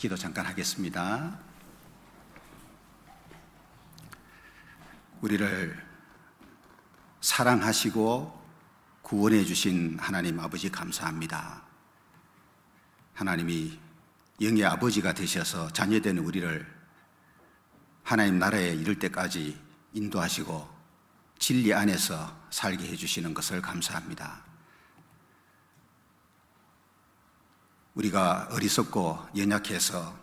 기도 잠깐 하겠습니다. 우리를 사랑하시고 구원해 주신 하나님 아버지 감사합니다. 하나님이 영의 아버지가 되셔서 자녀된 우리를 하나님 나라에 이를 때까지 인도하시고 진리 안에서 살게 해주시는 것을 감사합니다. 우리가 어리석고 연약해서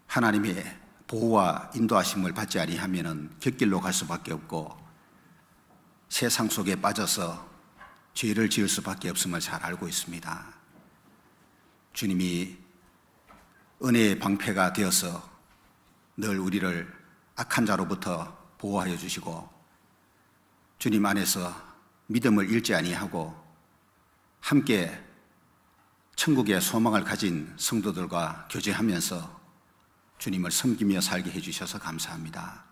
하나님의 보호와 인도하심을 받지 아니하면 곁길로 갈 수밖에 없고 세상 속에 빠져서 죄를 지을 수밖에 없음을 잘 알고 있습니다. 주님이 은혜의 방패가 되어서 늘 우리를 악한 자로부터 보호하여 주시고 주님 안에서 믿음을 잃지 아니하고 함께 천국의 소망을 가진 성도들과 교제하면서 주님을 섬기며 살게 해주셔서 감사합니다.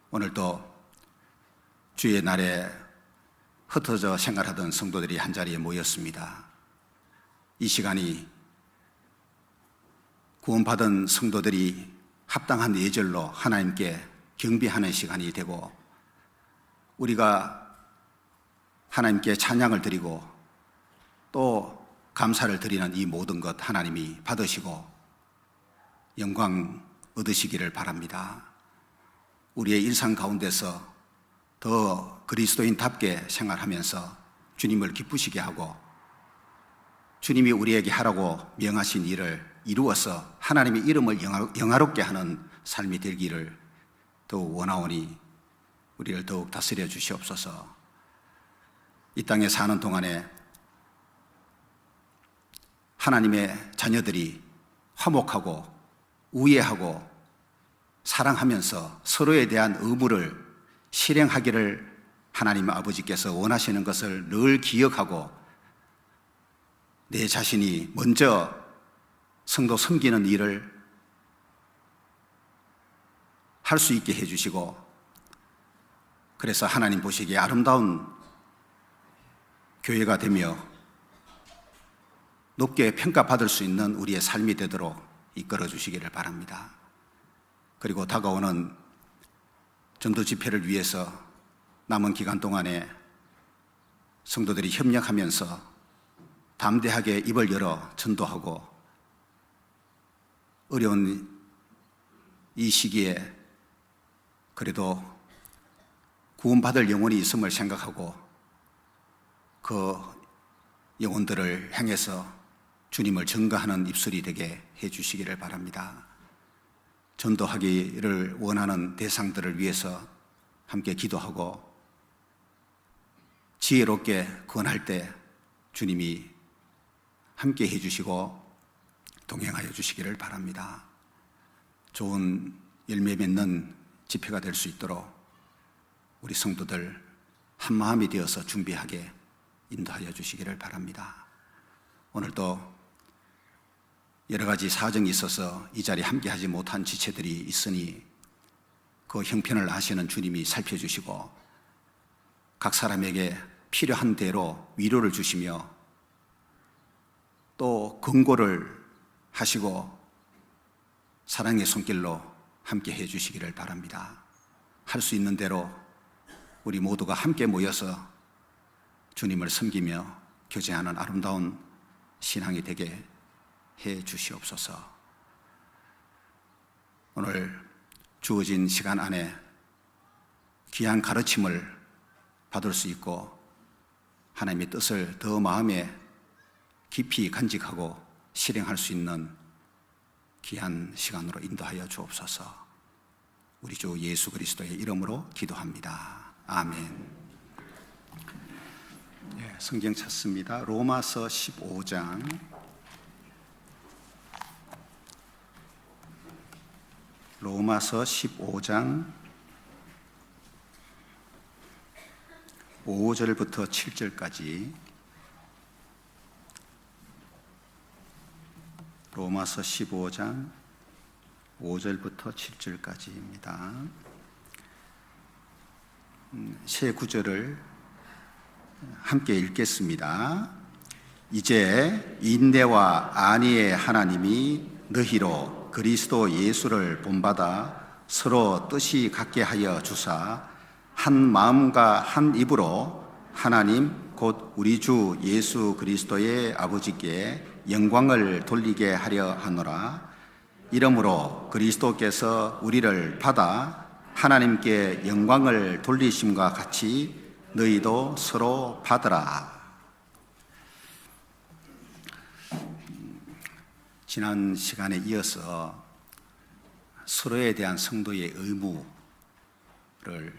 오늘도 주의 날에 흩어져 생활하던 성도들이 한자리에 모였습니다. 이 시간이 구원받은 성도들이 합당한 예절로 하나님께 경배하는 시간이 되고 우리가 하나님께 찬양을 드리고 또 감사를 드리는 이 모든 것 하나님이 받으시고 영광 얻으시기를 바랍니다. 우리의 일상 가운데서 더 그리스도인답게 생활하면서 주님을 기쁘시게 하고 주님이 우리에게 하라고 명하신 일을 이루어서 하나님의 이름을 영화롭게 하는 삶이 되기를 더욱 원하오니 우리를 더욱 다스려 주시옵소서. 이 땅에 사는 동안에 하나님의 자녀들이 화목하고 우애하고 사랑하면서 서로에 대한 의무를 실행하기를 하나님 아버지께서 원하시는 것을 늘 기억하고 내 자신이 먼저 성도 섬기는 일을 할 수 있게 해주시고 그래서 하나님 보시기에 아름다운 교회가 되며 높게 평가받을 수 있는 우리의 삶이 되도록 이끌어 주시기를 바랍니다. 그리고 다가오는 전도 집회를 위해서 남은 기간 동안에 성도들이 협력하면서 담대하게 입을 열어 전도하고 어려운 이 시기에 그래도 구원받을 영혼이 있음을 생각하고 그 영혼들을 향해서 주님을 증거하는 입술이 되게 해 주시기를 바랍니다. 전도하기를 원하는 대상들을 위해서 함께 기도하고 지혜롭게 권할 때 주님이 함께 해 주시고 동행하여 주시기를 바랍니다. 좋은 열매 맺는 집회가 될 수 있도록 우리 성도들 한마음이 되어서 준비하게 인도하여 주시기를 바랍니다. 오늘도 여러 가지 사정이 있어서 이 자리에 함께하지 못한 지체들이 있으니 그 형편을 아시는 주님이 살펴주시고 각 사람에게 필요한 대로 위로를 주시며 또 권고를 하시고 사랑의 손길로 함께 해 주시기를 바랍니다. 할 수 있는 대로 우리 모두가 함께 모여서 주님을 섬기며 교제하는 아름다운 신앙이 되게 해 주시옵소서. 오늘 주어진 시간 안에 귀한 가르침을 받을 수 있고 하나님의 뜻을 더 마음에 깊이 간직하고 실행할 수 있는 귀한 시간으로 인도하여 주옵소서. 우리 주 예수 그리스도의 이름으로 기도합니다. 아멘. 성경 찾습니다. 로마서 15장 로마서 15장 5절부터 7절까지 로마서 15장 5절부터 7절까지입니다. 세 구절을 함께 읽겠습니다. 이제 인내와 안위의 하나님이 너희로 그리스도 예수를 본받아 서로 뜻이 같게 하여 주사 한 마음과 한 입으로 하나님 곧 우리 주 예수 그리스도의 아버지께 영광을 돌리게 하려 하노라. 이러므로 그리스도께서 우리를 받아 하나님께 영광을 돌리심과 같이 너희도 서로 받으라. 지난 시간에 이어서 서로에 대한 성도의 의무를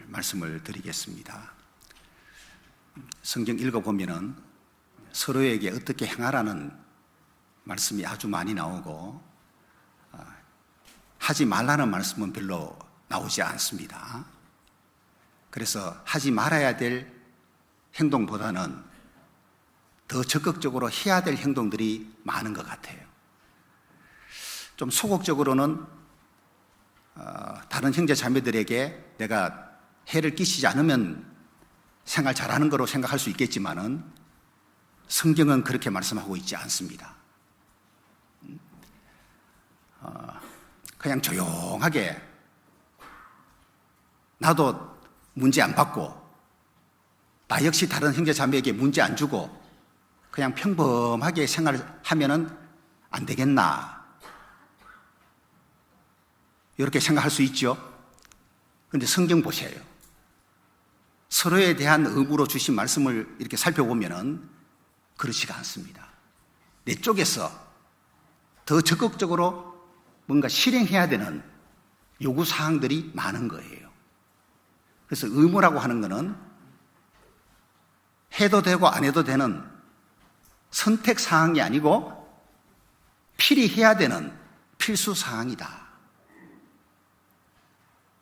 말씀을 드리겠습니다. 성경 읽어보면은 서로에게 어떻게 행하라는 말씀이 아주 많이 나오고 하지 말라는 말씀은 별로 나오지 않습니다. 그래서 하지 말아야 될 행동보다는 더 적극적으로 해야 될 행동들이 많은 것 같아요. 좀 소극적으로는 다른 형제 자매들에게 내가 해를 끼치지 않으면 생활 잘하는 거로 생각할 수 있겠지만은 성경은 그렇게 말씀하고 있지 않습니다. 그냥 조용하게 나도 문제 안 받고 나 역시 다른 형제 자매에게 문제 안 주고 그냥 평범하게 생활하면은 안 되겠나 이렇게 생각할 수 있죠. 그런데 성경 보세요. 서로에 대한 의무로 주신 말씀을 이렇게 살펴보면은 그렇지가 않습니다. 내 쪽에서 더 적극적으로 뭔가 실행해야 되는 요구사항들이 많은 거예요. 그래서 의무라고 하는 것은 해도 되고 안 해도 되는 선택사항이 아니고 필히 해야 되는 필수사항이다.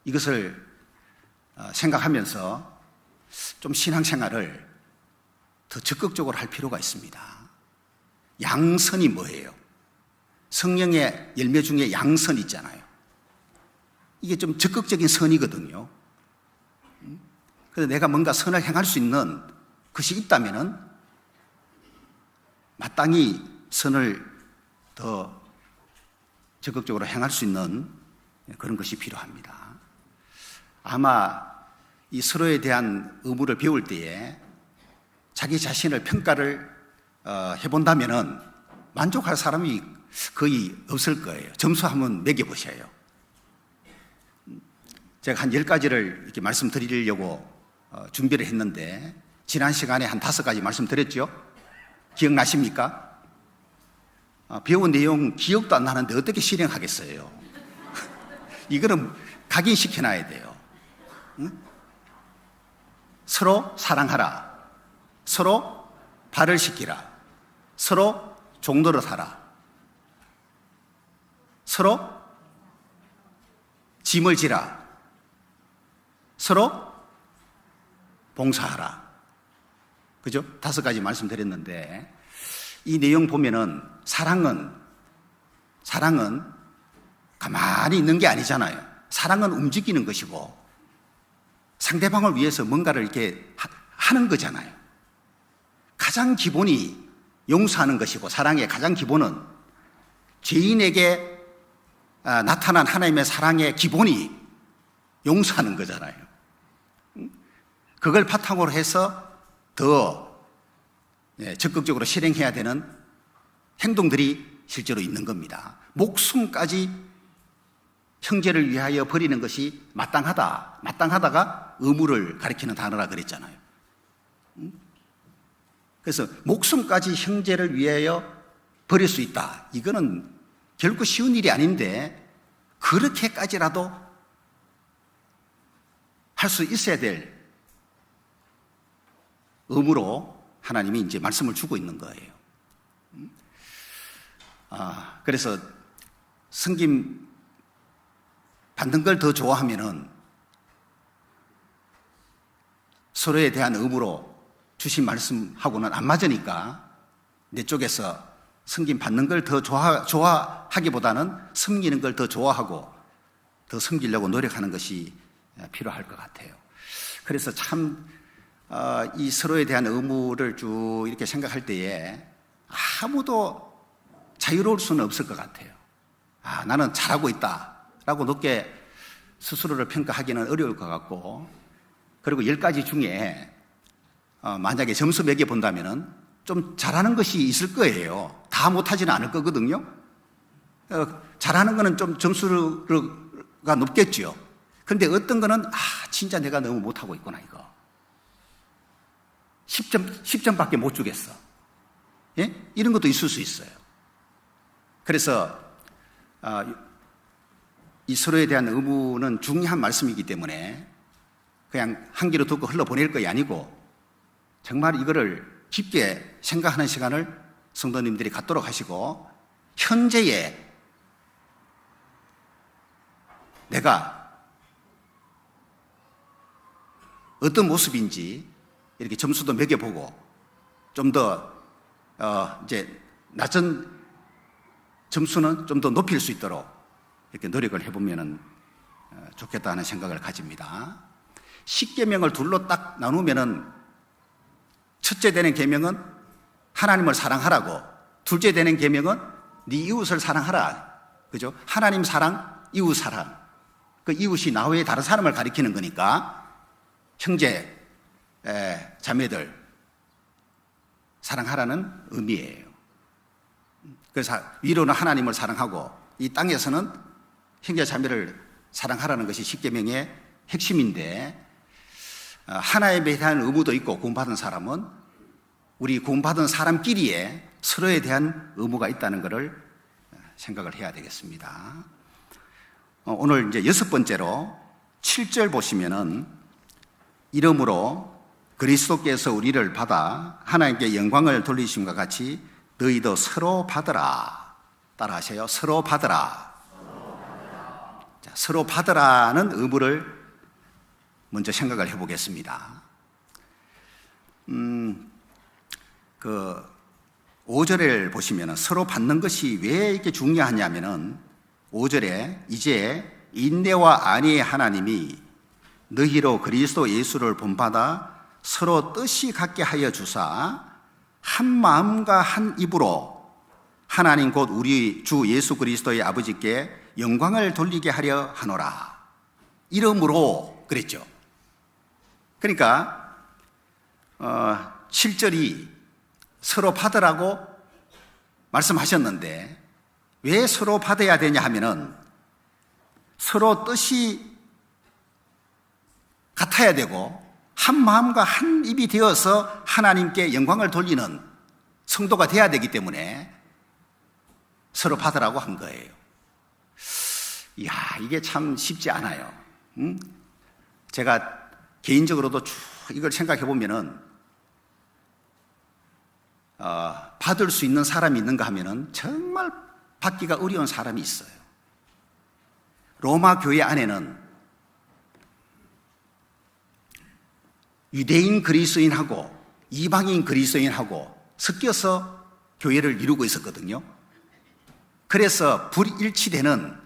이것을 생각하면서 좀 신앙생활을 더 적극적으로 할 필요가 있습니다. 양선이 뭐예요? 성령의 열매 중에 양선 있잖아요. 이게 좀 적극적인 선이거든요. 그래서 내가 뭔가 선을 행할 수 있는 것이 있다면은 마땅히 선을 더 적극적으로 행할 수 있는 그런 것이 필요합니다. 아마 이 서로에 대한 의무를 배울 때에 자기 자신을 평가를 해본다면은 만족할 사람이 거의 없을 거예요. 점수 한번 매겨보셔요. 제가 한 10가지를 이렇게 말씀드리려고 준비를 했는데 지난 시간에 한 5가지 말씀드렸죠? 기억나십니까? 배운 내용 기억도 안 나는데 어떻게 실행하겠어요? 이거는 각인시켜놔야 돼요. 응? 서로 사랑하라. 서로 발을 씻기라. 서로 종노릇하라. 서로 짐을 지라. 서로 봉사하라. 그죠? 5가지 말씀드렸는데 이 내용 보면은 사랑은 가만히 있는 게 아니잖아요. 사랑은 움직이는 것이고 상대방을 위해서 뭔가를 이렇게 하는 거잖아요. 가장 기본이 용서하는 것이고 사랑의 가장 기본은 죄인에게 나타난 하나님의 사랑의 기본이 용서하는 거잖아요. 그걸 바탕으로 해서 더 적극적으로 실행해야 되는 행동들이 실제로 있는 겁니다. 목숨까지 형제를 위하여 버리는 것이 마땅하다가 의무를 가리키는 단어라 그랬잖아요. 그래서 목숨까지 형제를 위하여 버릴 수 있다. 이거는 결코 쉬운 일이 아닌데 그렇게까지라도 할 수 있어야 될 의무로 하나님이 이제 말씀을 주고 있는 거예요. 그래서 섬김 받는 걸 더 좋아하면은 서로에 대한 의무로 주신 말씀하고는 안 맞으니까 내 쪽에서 섬김 받는 걸 더 좋아하기보다는 섬기는 걸 더 좋아하고 더 섬기려고 노력하는 것이 필요할 것 같아요. 그래서 참 이 서로에 대한 의무를 쭉 이렇게 생각할 때에 아무도 자유로울 수는 없을 것 같아요. 나는 잘하고 있다라고 높게 스스로를 평가하기는 어려울 것 같고, 그리고 10가지 중에 만약에 점수 매겨 본다면은 좀 잘하는 것이 있을 거예요. 다 못하지는 않을 거거든요. 잘하는 거는 좀 점수가 높겠죠. 그런데 어떤 거는 진짜 내가 너무 못하고 있구나, 이거 10점밖에 못 주겠어. 예? 이런 것도 있을 수 있어요. 그래서 이 서로에 대한 의무는 중요한 말씀이기 때문에 그냥 한 귀로 듣고 흘러보낼 것이 아니고 정말 이거를 깊게 생각하는 시간을 성도님들이 갖도록 하시고, 현재의 내가 어떤 모습인지 이렇게 점수도 매겨보고 좀 더 이제 낮은 점수는 좀 더 높일 수 있도록 이렇게 노력을 해보면 좋겠다 하는 생각을 가집니다. 10계명을 둘로 딱 나누면은 첫째 되는 계명은 하나님을 사랑하라고, 둘째 되는 계명은 네 이웃을 사랑하라. 그죠? 하나님 사랑, 이웃 사랑. 그 이웃이 나 외에 다른 사람을 가리키는 거니까 형제, 자매들 사랑하라는 의미예요. 그래서 위로는 하나님을 사랑하고 이 땅에서는 형제 자매를 사랑하라는 것이 10계명의 핵심인데, 하나님에 대한 의무도 있고 구원받은 사람은 우리 구원받은 사람끼리에 서로에 대한 의무가 있다는 것을 생각을 해야 되겠습니다. 오늘 이제 6번째로 7절 보시면은 이러므로 그리스도께서 우리를 받아 하나님께 영광을 돌리심과 같이 너희도 서로 받으라. 따라하세요. 서로 받으라. 자, 서로 받으라는 의무를 먼저 생각을 해보겠습니다. 5절을 보시면 서로 받는 것이 왜 이렇게 중요하냐면은 5절에 이제 인내와 안위의 하나님이 너희로 그리스도 예수를 본받아 서로 뜻이 같게 하여 주사 한 마음과 한 입으로 하나님 곧 우리 주 예수 그리스도의 아버지께 영광을 돌리게 하려 하노라. 이러므로 그랬죠. 그러니까 7절이 서로 받으라고 말씀하셨는데 왜 서로 받아야 되냐 하면은 서로 뜻이 같아야 되고 한 마음과 한 입이 되어서 하나님께 영광을 돌리는 성도가 돼야 되기 때문에 서로 받으라고 한 거예요. 이야, 이게 참 쉽지 않아요. 제가 개인적으로도 쭉 이걸 생각해 보면은 받을 수 있는 사람이 있는가 하면은 정말 받기가 어려운 사람이 있어요. 로마 교회 안에는 유대인 그리스도인하고 이방인 그리스도인하고 섞여서 교회를 이루고 있었거든요. 그래서 불일치되는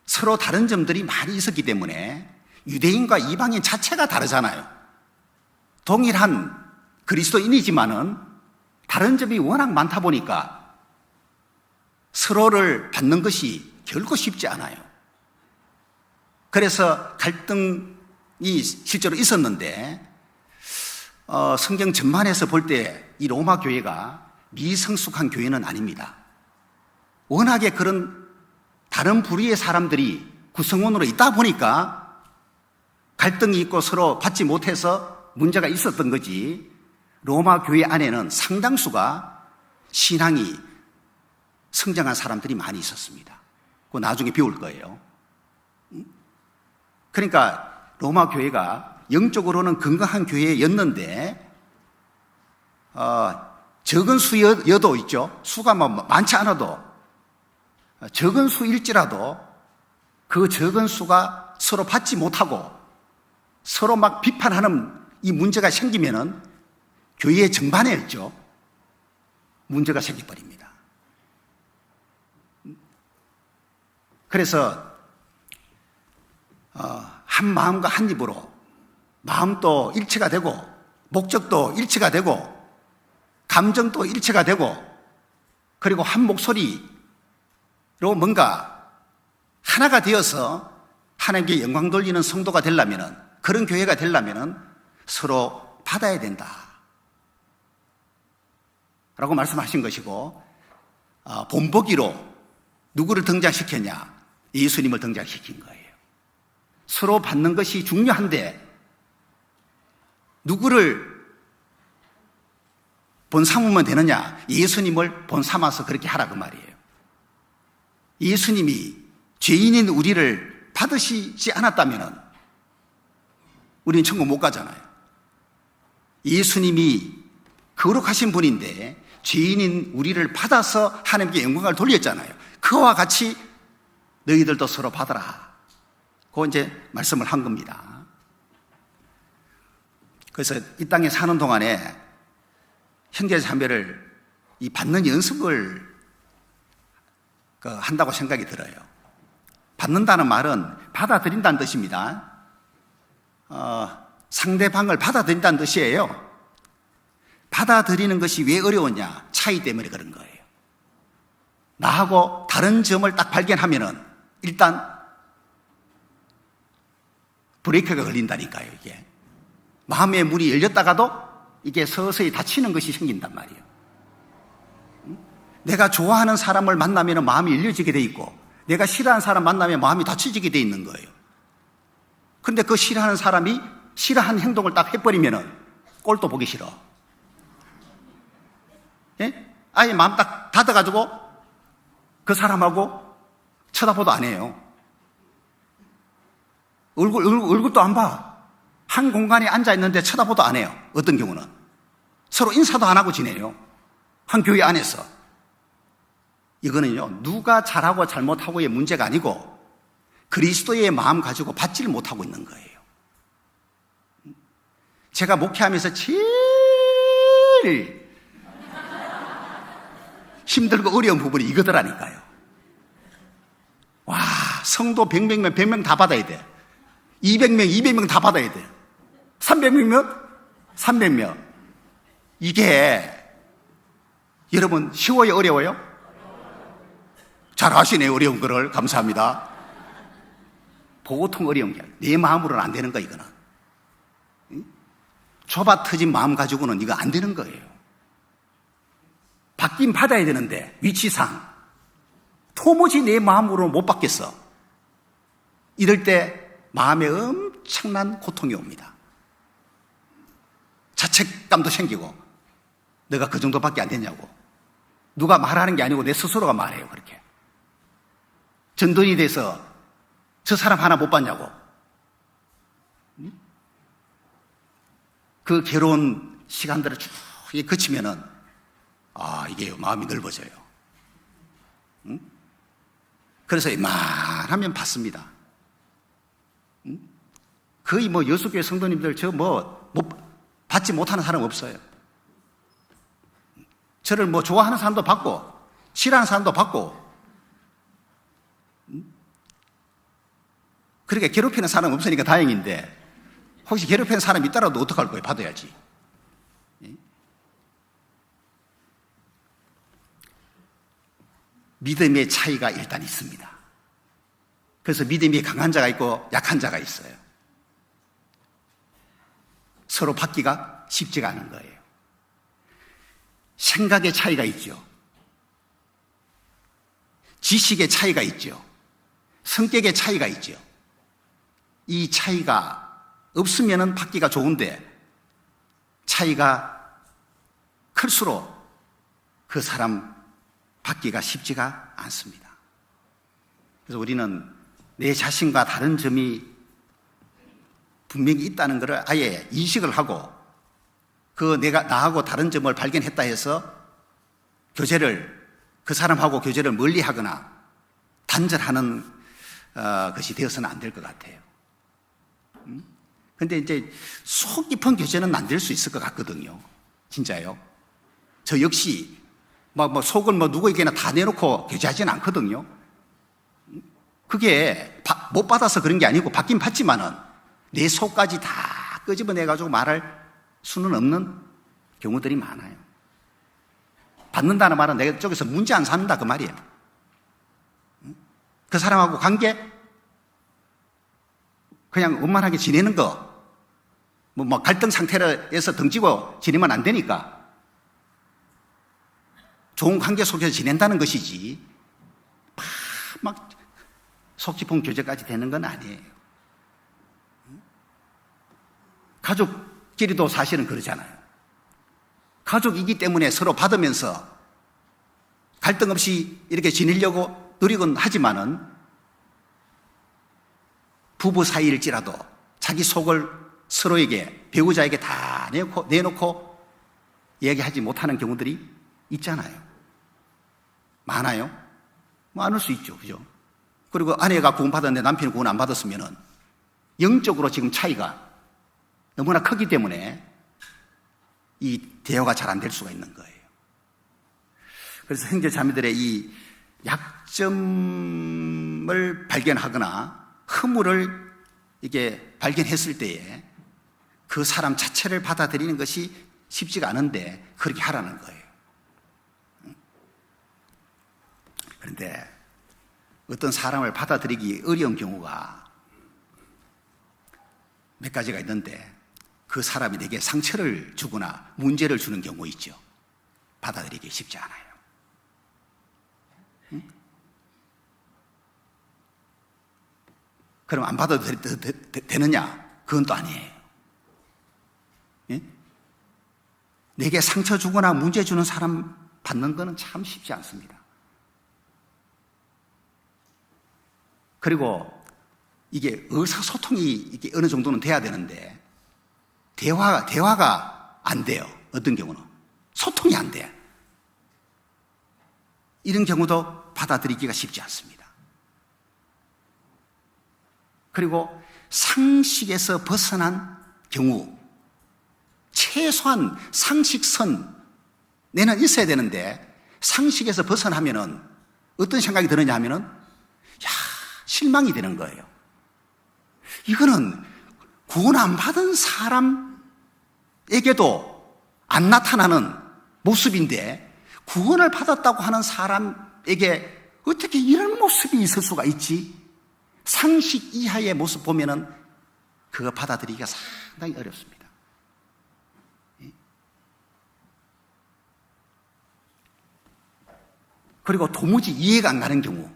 서로 다른 점들이 많이 있었기 때문에 유대인과 이방인 자체가 다르잖아요. 동일한 그리스도인이지만은 다른 점이 워낙 많다 보니까 서로를 받는 것이 결코 쉽지 않아요. 그래서 갈등이 실제로 있었는데 성경 전반에서 볼 때 이 로마 교회가 미성숙한 교회는 아닙니다. 워낙에 그런 다른 부류의 사람들이 구성원으로 있다 보니까 갈등이 있고 서로 받지 못해서 문제가 있었던 거지, 로마 교회 안에는 상당수가 신앙이 성장한 사람들이 많이 있었습니다. 그거 나중에 배울 거예요. 그러니까 로마 교회가 영적으로는 건강한 교회였는데 적은 수여도 있죠. 수가 많지 않아도 적은 수일지라도 그 적은 수가 서로 받지 못하고 서로 막 비판하는 이 문제가 생기면은 교회 전반에였죠. 문제가 생겨버립니다. 그래서 한 마음과 한 입으로 마음도 일치가 되고 목적도 일치가 되고 감정도 일치가 되고 그리고 한 목소리 뭔가 하나가 되어서 하나님께 영광 돌리는 성도가 되려면, 그런 교회가 되려면 서로 받아야 된다 라고 말씀하신 것이고, 본보기로 누구를 등장시켰냐? 예수님을 등장시킨 거예요. 서로 받는 것이 중요한데 누구를 본삼으면 되느냐? 예수님을 본삼아서 그렇게 하라 그 말이에요. 예수님이 죄인인 우리를 받으시지 않았다면 우리는 천국 못 가잖아요. 예수님이 거룩하신 분인데 죄인인 우리를 받아서 하나님께 영광을 돌렸잖아요. 그와 같이 너희들도 서로 받아라. 그 이제 말씀을 한 겁니다. 그래서 이 땅에 사는 동안에 형제자매를 이 받는 연습을 한다고 생각이 들어요. 받는다는 말은 받아들인다는 뜻입니다. 상대방을 받아들인다는 뜻이에요. 받아들이는 것이 왜 어려웠냐? 차이 때문에 그런 거예요. 나하고 다른 점을 딱 발견하면은 일단 브레이크가 걸린다니까요. 이게 마음의 문이 열렸다가도 이게 서서히 닫히는 것이 생긴단 말이에요. 내가 좋아하는 사람을 만나면 마음이 열려지게 돼 있고, 내가 싫어하는 사람 만나면 마음이 닫혀지게 돼 있는 거예요. 근데 그 싫어하는 사람이 싫어하는 행동을 딱 해버리면은 꼴도 보기 싫어. 예? 아예 마음 딱 닫아가지고 그 사람하고 쳐다보도 안 해요. 얼굴도 안 봐. 한 공간에 앉아있는데 쳐다보도 안 해요. 어떤 경우는 서로 인사도 안 하고 지내요. 한 교회 안에서. 이거는요, 누가 잘하고 잘못하고의 문제가 아니고 그리스도의 마음 가지고 받지를 못하고 있는 거예요. 제가 목회하면서 제일 힘들고 어려운 부분이 이거더라니까요. 와, 성도 100명이면 100명 다 받아야 돼. 200명, 200명 다 받아야 돼. 300명이면 300명. 이게 여러분 쉬워요, 어려워요? 잘 아시네요, 어려운 거를. 감사합니다. 보통 어려운 게 내 마음으로는 안 되는 거, 이거는. 좁아 터진 마음 가지고는 이거 안 되는 거예요. 받긴 받아야 되는데 위치상 도무지 내 마음으로 못 받겠어. 이럴 때 마음에 엄청난 고통이 옵니다. 자책감도 생기고, 내가 그 정도밖에 안 되냐고. 누가 말하는 게 아니고 내 스스로가 말해요. 그렇게 전돈이 돼서 저 사람 하나 못 봤냐고. 그 괴로운 시간들을 쭉 거치면은 이게 마음이 넓어져요. 그래서 말하면 받습니다. 거의 여수교회 성도님들 받지 못하는 사람 없어요. 저를 좋아하는 사람도 받고 싫어하는 사람도 받고, 그러니까 괴롭히는 사람 없으니까 다행인데, 혹시 괴롭히는 사람이 있더라도 어떡할 거예요? 받아야지. 믿음의 차이가 일단 있습니다. 그래서 믿음이 강한 자가 있고 약한 자가 있어요. 서로 받기가 쉽지가 않은 거예요. 생각의 차이가 있죠. 지식의 차이가 있죠. 성격의 차이가 있죠. 이 차이가 없으면 받기가 좋은데 차이가 클수록 그 사람 받기가 쉽지가 않습니다. 그래서 우리는 내 자신과 다른 점이 분명히 있다는 것을 아예 인식을 하고, 내가 나하고 다른 점을 발견했다 해서 그 사람하고 교제를 멀리 하거나 단절하는 것이 되어서는 안 될 것 같아요. 근데 이제 속 깊은 교제는 안 될 수 있을 것 같거든요. 진짜요. 저 역시 속을 누구에게나 다 내놓고 교제하지는 않거든요. 그게 못 받아서 그런 게 아니고 받긴 받지만은 내 속까지 다 끄집어내가지고 말할 수는 없는 경우들이 많아요. 받는다는 말은 내가 쪽에서 문제 안 삼는다 그 말이에요. 그 사람하고 관계 그냥 원만하게 지내는 거, 뭐 갈등 상태에서 등지고 지내면 안 되니까 좋은 관계 속에서 지낸다는 것이지 막 속 깊은 교제까지 되는 건 아니에요. 가족끼리도 사실은 그러잖아요. 가족이기 때문에 서로 받으면서 갈등 없이 이렇게 지내려고 노력은 하지만은 부부 사이일지라도 자기 속을 서로에게, 배우자에게 다 내놓고 얘기하지 못하는 경우들이 있잖아요. 많아요? 많을 수 있죠. 그죠? 그리고 아내가 구원받았는데 남편이 구원 안 받았으면은 영적으로 지금 차이가 너무나 크기 때문에 이 대화가 잘 안 될 수가 있는 거예요. 그래서 형제 자매들의 이 약점을 발견하거나 허물을 이게 발견했을 때에 그 사람 자체를 받아들이는 것이 쉽지가 않은데 그렇게 하라는 거예요. 그런데 어떤 사람을 받아들이기 어려운 경우가 몇 가지가 있는데 그 사람이 내게 상처를 주거나 문제를 주는 경우 있죠. 받아들이기 쉽지 않아요. 응? 그럼 안 받아도 되느냐? 그건 또 아니에요. 예? 내게 상처 주거나 문제 주는 사람 받는 거는 참 쉽지 않습니다. 그리고 이게 의사소통이 이게 어느 정도는 돼야 되는데 대화가 안 돼요. 어떤 경우는 소통이 안 돼. 이런 경우도 받아들이기가 쉽지 않습니다. 그리고 상식에서 벗어난 경우, 최소한 상식선 내는 있어야 되는데 상식에서 벗어나면은 어떤 생각이 드느냐 하면은 실망이 되는 거예요. 이거는 구원 안 받은 사람에게도 안 나타나는 모습인데 구원을 받았다고 하는 사람에게 어떻게 이런 모습이 있을 수가 있지? 상식 이하의 모습 보면은 그거 받아들이기가 상당히 어렵습니다. 그리고 도무지 이해가 안 가는 경우,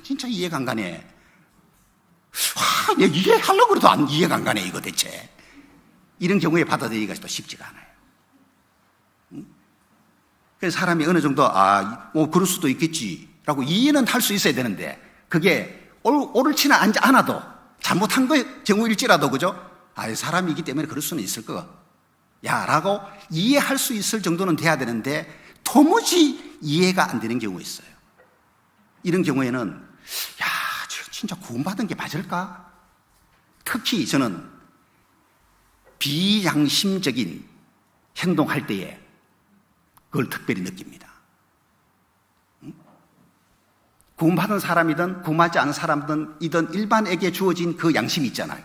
진짜 이해가 안 가네. 내가 이해하려고 해도 이해가 안 가네, 이거 대체. 이런 경우에 받아들이기가 또 쉽지가 않아요. 그래서 사람이 어느 정도, 그럴 수도 있겠지라고 이해는 할 수 있어야 되는데, 그게 옳지는 않아도, 잘못한 경우일지라도, 그죠? 사람이기 때문에 그럴 수는 있을 거야. 라고 이해할 수 있을 정도는 돼야 되는데, 도무지 이해가 안 되는 경우가 있어요. 이런 경우에는 진짜 구원받은 게 맞을까? 특히 저는 비양심적인 행동할 때에 그걸 특별히 느낍니다. 구원받은 사람이든 구원받지 않은 사람이든 일반에게 주어진 그 양심이 있잖아요.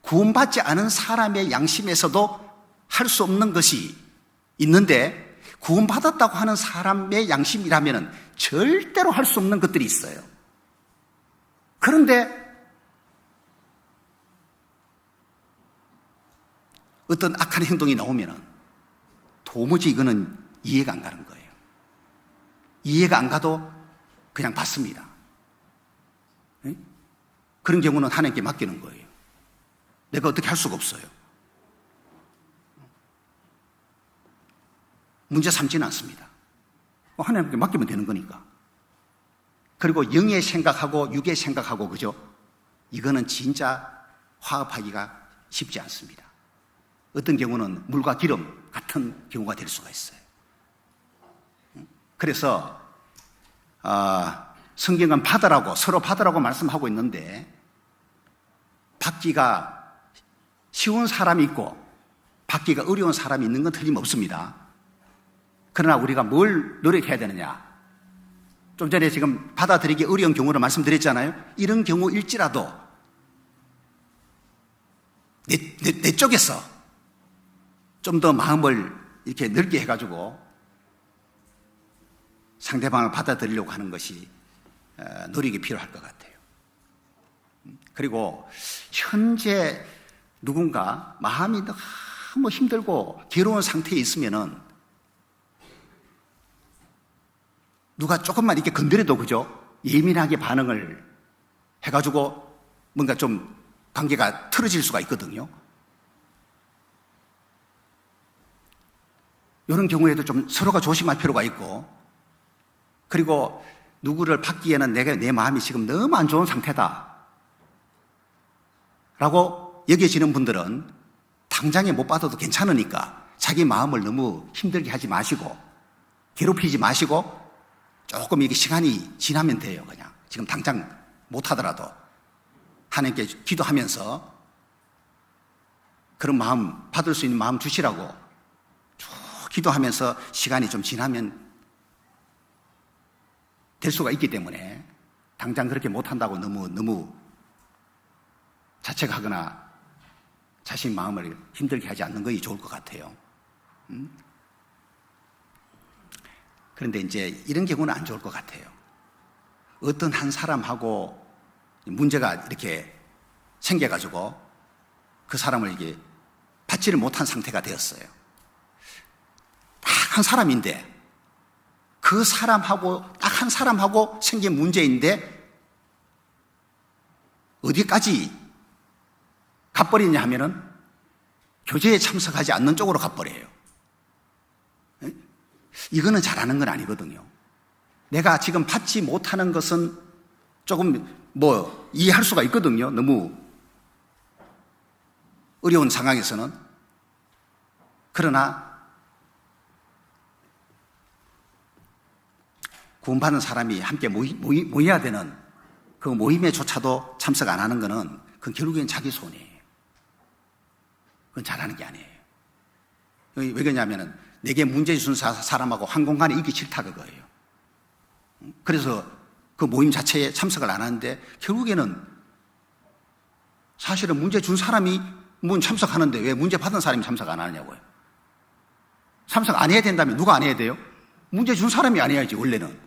구원받지 않은 사람의 양심에서도 할 수 없는 것이 있는데 구원받았다고 하는 사람의 양심이라면 절대로 할 수 없는 것들이 있어요. 그런데 어떤 악한 행동이 나오면 도무지 이거는 이해가 안 가는 거예요. 이해가 안 가도 그냥 받습니다. 그런 경우는 하나님께 맡기는 거예요. 내가 어떻게 할 수가 없어요. 문제 삼지는 않습니다. 하나님께 맡기면 되는 거니까. 그리고 영의 생각하고 육의 생각하고, 그죠? 이거는 진짜 화합하기가 쉽지 않습니다. 어떤 경우는 물과 기름 같은 경우가 될 수가 있어요. 그래서 성경은 받으라고, 서로 받으라고 말씀하고 있는데 받기가 쉬운 사람이 있고 받기가 어려운 사람이 있는 건 틀림없습니다. 그러나 우리가 뭘 노력해야 되느냐? 좀 전에 지금 받아들이기 어려운 경우를 말씀드렸잖아요. 이런 경우일지라도 내 쪽에서 좀 더 마음을 이렇게 넓게 해가지고 상대방을 받아들이려고 하는 것이 노력이 필요할 것 같아요. 그리고 현재 누군가 마음이 너무 힘들고 괴로운 상태에 있으면은 누가 조금만 이렇게 건드려도 그죠? 예민하게 반응을 해가지고 뭔가 좀 관계가 틀어질 수가 있거든요. 이런 경우에도 좀 서로가 조심할 필요가 있고, 그리고 누구를 받기에는 내 마음이 지금 너무 안 좋은 상태다 라고 여겨지는 분들은 당장에 못 받아도 괜찮으니까 자기 마음을 너무 힘들게 하지 마시고 괴롭히지 마시고 조금 이게 시간이 지나면 돼요. 그냥 지금 당장 못 하더라도 하나님께 기도하면서 그런 마음, 받을 수 있는 마음 주시라고 쭉 기도하면서 시간이 좀 지나면 될 수가 있기 때문에 당장 그렇게 못한다고 너무 자책하거나 자신 마음을 힘들게 하지 않는 것이 좋을 것 같아요. 그런데 이제 이런 경우는 안 좋을 것 같아요. 어떤 한 사람하고 문제가 이렇게 생겨가지고 그 사람을 이게 받지를 못한 상태가 되었어요. 딱 한 사람인데 그 사람하고 딱 한 사람하고 생긴 문제인데 어디까지 가버리냐 하면은 교제에 참석하지 않는 쪽으로 가버려요. 이거는 잘하는 건 아니거든요. 내가 지금 받지 못하는 것은 조금 이해할 수가 있거든요. 너무 어려운 상황에서는. 그러나 구원받는 사람이 함께 모여야 되는 그 모임에조차도 참석 안 하는 것은 그건 결국엔 자기 손해예요. 그건 잘하는 게 아니에요. 왜 그러냐면은 내게 문제 준 사람하고 한 공간에 있기 싫다 그거예요. 그래서 그 모임 자체에 참석을 안 하는데 결국에는 사실은 문제 준 사람이 참석하는데 왜 문제 받은 사람이 참석 안 하느냐고요. 참석 안 해야 된다면 누가 안 해야 돼요? 문제 준 사람이 안 해야지 원래는.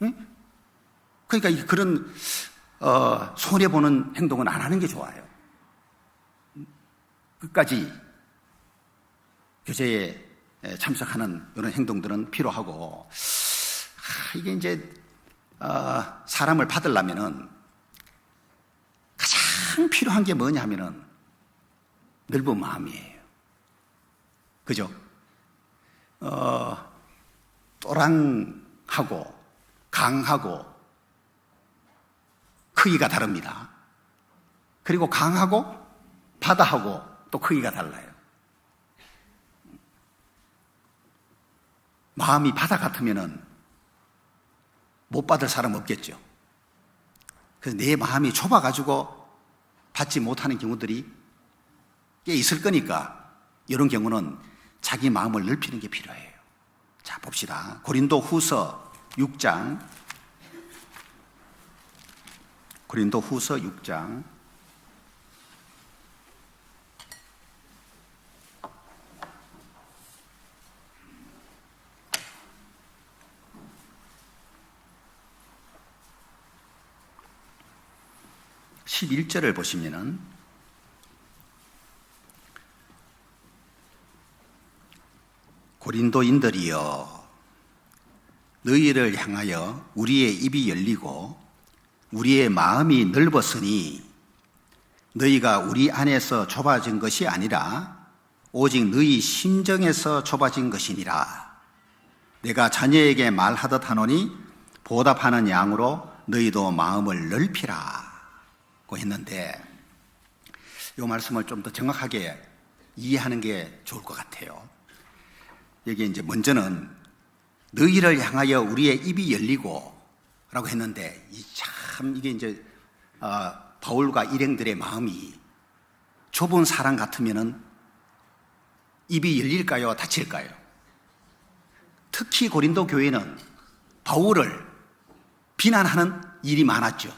응? 그러니까 그런 손해보는 행동은 안 하는 게 좋아요. 끝까지 교제에 참석하는 이런 행동들은 필요하고, 이게 이제 사람을 받으려면은 가장 필요한 게 뭐냐 하면은 넓은 마음이에요. 그죠? 또랑하고 강하고 크기가 다릅니다. 그리고 강하고 바다하고 또 크기가 달라요. 마음이 바다 같으면은 못 받을 사람 없겠죠. 그래서 내 마음이 좁아가지고 받지 못하는 경우들이 꽤 있을 거니까 이런 경우는 자기 마음을 넓히는 게 필요해요. 자, 봅시다. 고린도 후서 6장. 11절을 보시면은 고린도인들이여 너희를 향하여 우리의 입이 열리고 우리의 마음이 넓었으니 너희가 우리 안에서 좁아진 것이 아니라 오직 너희 심정에서 좁아진 것이니라. 내가 자녀에게 말하듯 하노니 보답하는 양으로 너희도 마음을 넓히라 고 했는데, 이 말씀을 좀 더 정확하게 이해하는 게 좋을 것 같아요. 여기 이제 먼저는 너희를 향하여 우리의 입이 열리고 라고 했는데, 참 이게 이제 바울과 일행들의 마음이 좁은 사람 같으면은 입이 열릴까요? 닫힐까요? 특히 고린도 교회는 바울을 비난하는 일이 많았죠.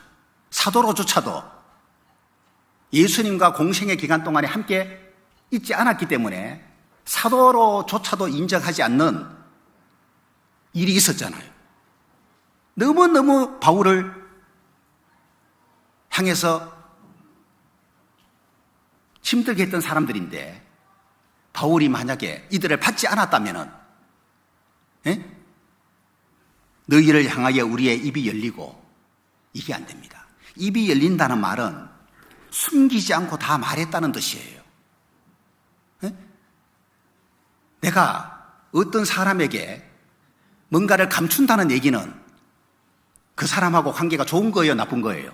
사도로조차도 예수님과 공생의 기간 동안에 함께 있지 않았기 때문에 사도로조차도 인정하지 않는 일이 있었잖아요. 너무너무 바울을 향해서 힘들게 했던 사람들인데 바울이 만약에 이들을 받지 않았다면 너희를 향하여 우리의 입이 열리고, 이게 안 됩니다. 입이 열린다는 말은 숨기지 않고 다 말했다는 뜻이에요. 내가 어떤 사람에게 뭔가를 감춘다는 얘기는 그 사람하고 관계가 좋은 거예요, 나쁜 거예요?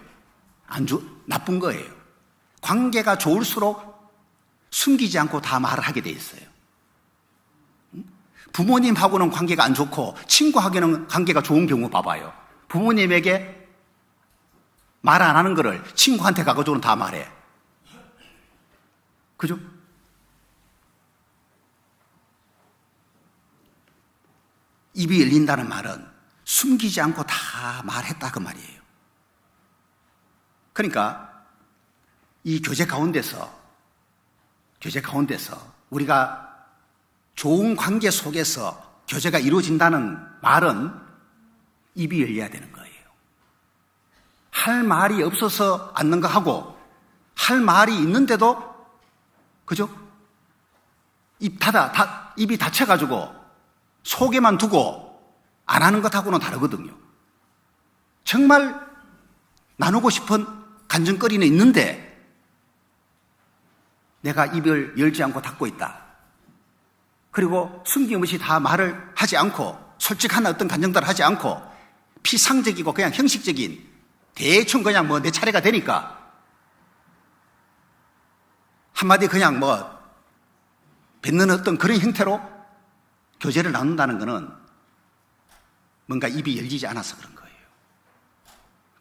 나쁜 거예요. 관계가 좋을수록 숨기지 않고 다 말을 하게 돼 있어요. 부모님하고는 관계가 안 좋고 친구하고는 관계가 좋은 경우 봐봐요. 부모님에게 말 안 하는 거를 친구한테 가가지고는 다 말해. 그죠? 입이 열린다는 말은 숨기지 않고 다 말했다 그 말이에요. 그러니까 이 교제 가운데서 우리가 좋은 관계 속에서 교제가 이루어진다는 말은 입이 열려야 되는 거예요. 할 말이 없어서 않는가 하고 할 말이 있는데도, 그죠? 입이 닫혀가지고 속에만 두고 안 하는 것하고는 다르거든요. 정말 나누고 싶은 간증거리는 있는데 내가 입을 열지 않고 닫고 있다. 그리고 숨김없이 다 말을 하지 않고 솔직한 어떤 간증들을 하지 않고 피상적이고 그냥 형식적인 대충 그냥 내 차례가 되니까 한마디 그냥 뱉는 어떤 그런 형태로 교제를 나눈다는 것은 뭔가 입이 열리지 않아서 그런 거예요.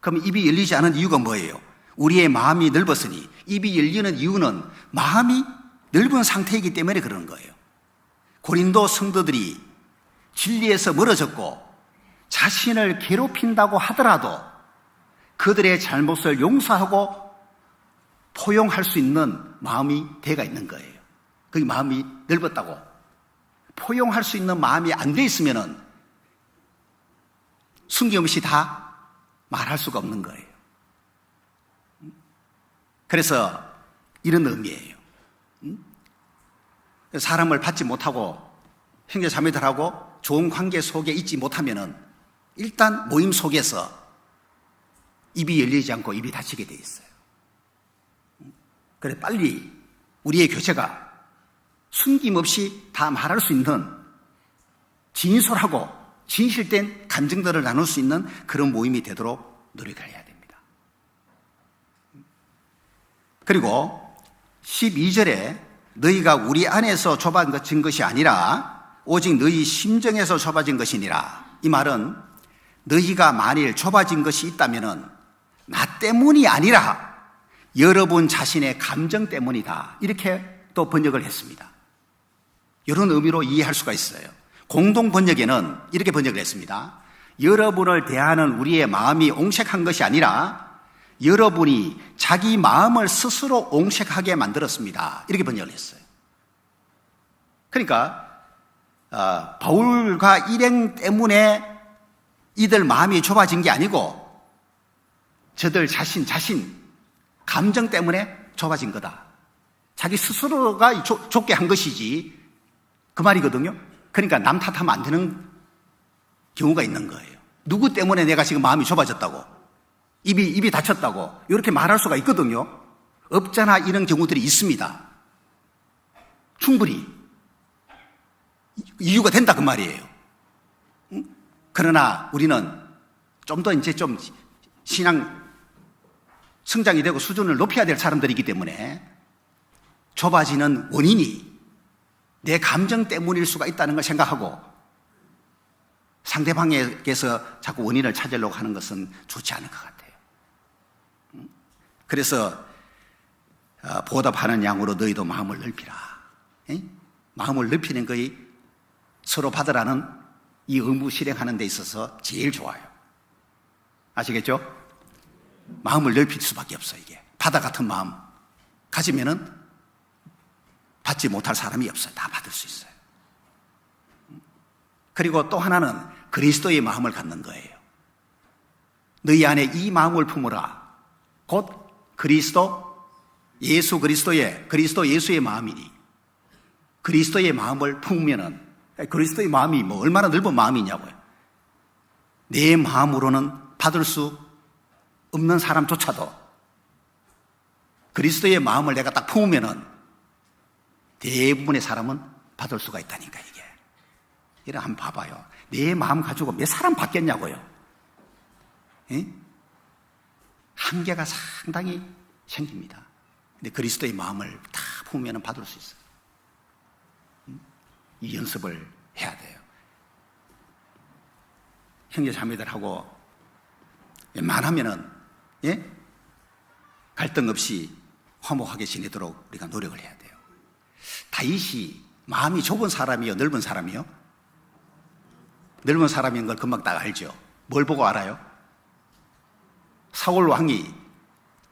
그럼 입이 열리지 않은 이유가 뭐예요? 우리의 마음이 넓었으니, 입이 열리는 이유는 마음이 넓은 상태이기 때문에 그런 거예요. 고린도 성도들이 진리에서 멀어졌고 자신을 괴롭힌다고 하더라도 그들의 잘못을 용서하고 포용할 수 있는 마음이 대가 있는 거예요. 그게 마음이 넓었다고. 포용할 수 있는 마음이 안 돼 있으면은 숨김없이 다 말할 수가 없는 거예요. 그래서 이런 의미예요. 사람을 받지 못하고 형제 자매들하고 좋은 관계 속에 있지 못하면은 일단 모임 속에서 입이 열리지 않고 입이 닫히게 돼 있어요. 그래 빨리 우리의 교제가 숨김없이 다 말할 수 있는 진솔하고 진실된 간증들을 나눌 수 있는 그런 모임이 되도록 노력해야 됩니다. 그리고 12절에 너희가 우리 안에서 좁아진 것이 아니라 오직 너희 심정에서 좁아진 것이니라. 이 말은 너희가 만일 좁아진 것이 있다면 나 때문이 아니라 여러분 자신의 감정 때문이다. 이렇게 또 번역을 했습니다. 이런 의미로 이해할 수가 있어요. 공동 번역에는 이렇게 번역을 했습니다. 여러분을 대하는 우리의 마음이 옹색한 것이 아니라 여러분이 자기 마음을 스스로 옹색하게 만들었습니다. 이렇게 번역을 했어요. 그러니까 바울과 일행 때문에 이들 마음이 좁아진 게 아니고 저들 자신 감정 때문에 좁아진 거다. 자기 스스로가 좁게 한 것이지 그 말이거든요. 그러니까 남 탓하면 안 되는 경우가 있는 거예요. 누구 때문에 내가 지금 마음이 좁아졌다고, 입이 닫혔다고 이렇게 말할 수가 있거든요. 없잖아 이런 경우들이 있습니다. 충분히 이유가 된다 그 말이에요. 그러나 우리는 좀 더 이제 좀 신앙 성장이 되고 수준을 높여야 될 사람들이기 때문에 좁아지는 원인이 내 감정 때문일 수가 있다는 걸 생각하고 상대방에게서 자꾸 원인을 찾으려고 하는 것은 좋지 않을 것 같아요. 그래서 보답하는 양으로 너희도 마음을 넓히라. 마음을 넓히는 것이 서로 받으라는 이 의무 실행하는 데 있어서 제일 좋아요. 아시겠죠? 마음을 넓힐 수밖에 없어요. 이게 바다 같은 마음 가지면은 받지 못할 사람이 없어요. 다 받을 수 있어요. 그리고 또 하나는 그리스도의 마음을 갖는 거예요. 너희 안에 이 마음을 품으라. 곧 예수 그리스도의, 그리스도 예수의 마음이니. 그리스도의 마음을 품으면은, 그리스도의 마음이 뭐 얼마나 넓은 마음이냐고요. 내 마음으로는 받을 수 없는 사람조차도 그리스도의 마음을 내가 딱 품으면은 대부분의 사람은 받을 수가 있다니까, 이게. 이래 한번 봐봐요. 내 마음 가지고 몇 사람 받겠냐고요. 에? 한계가 상당히 생깁니다. 근데 그리스도의 마음을 다 품으면 받을 수 있어요. 이 연습을 해야 돼요. 형제 자매들하고 웬만하면은, 예? 갈등 없이 화목하게 지내도록 우리가 노력을 해야 돼요. 다윗이 마음이 좁은 사람이요, 넓은 사람이요? 넓은 사람인 걸 금방 딱 알죠. 뭘 보고 알아요? 사울 왕이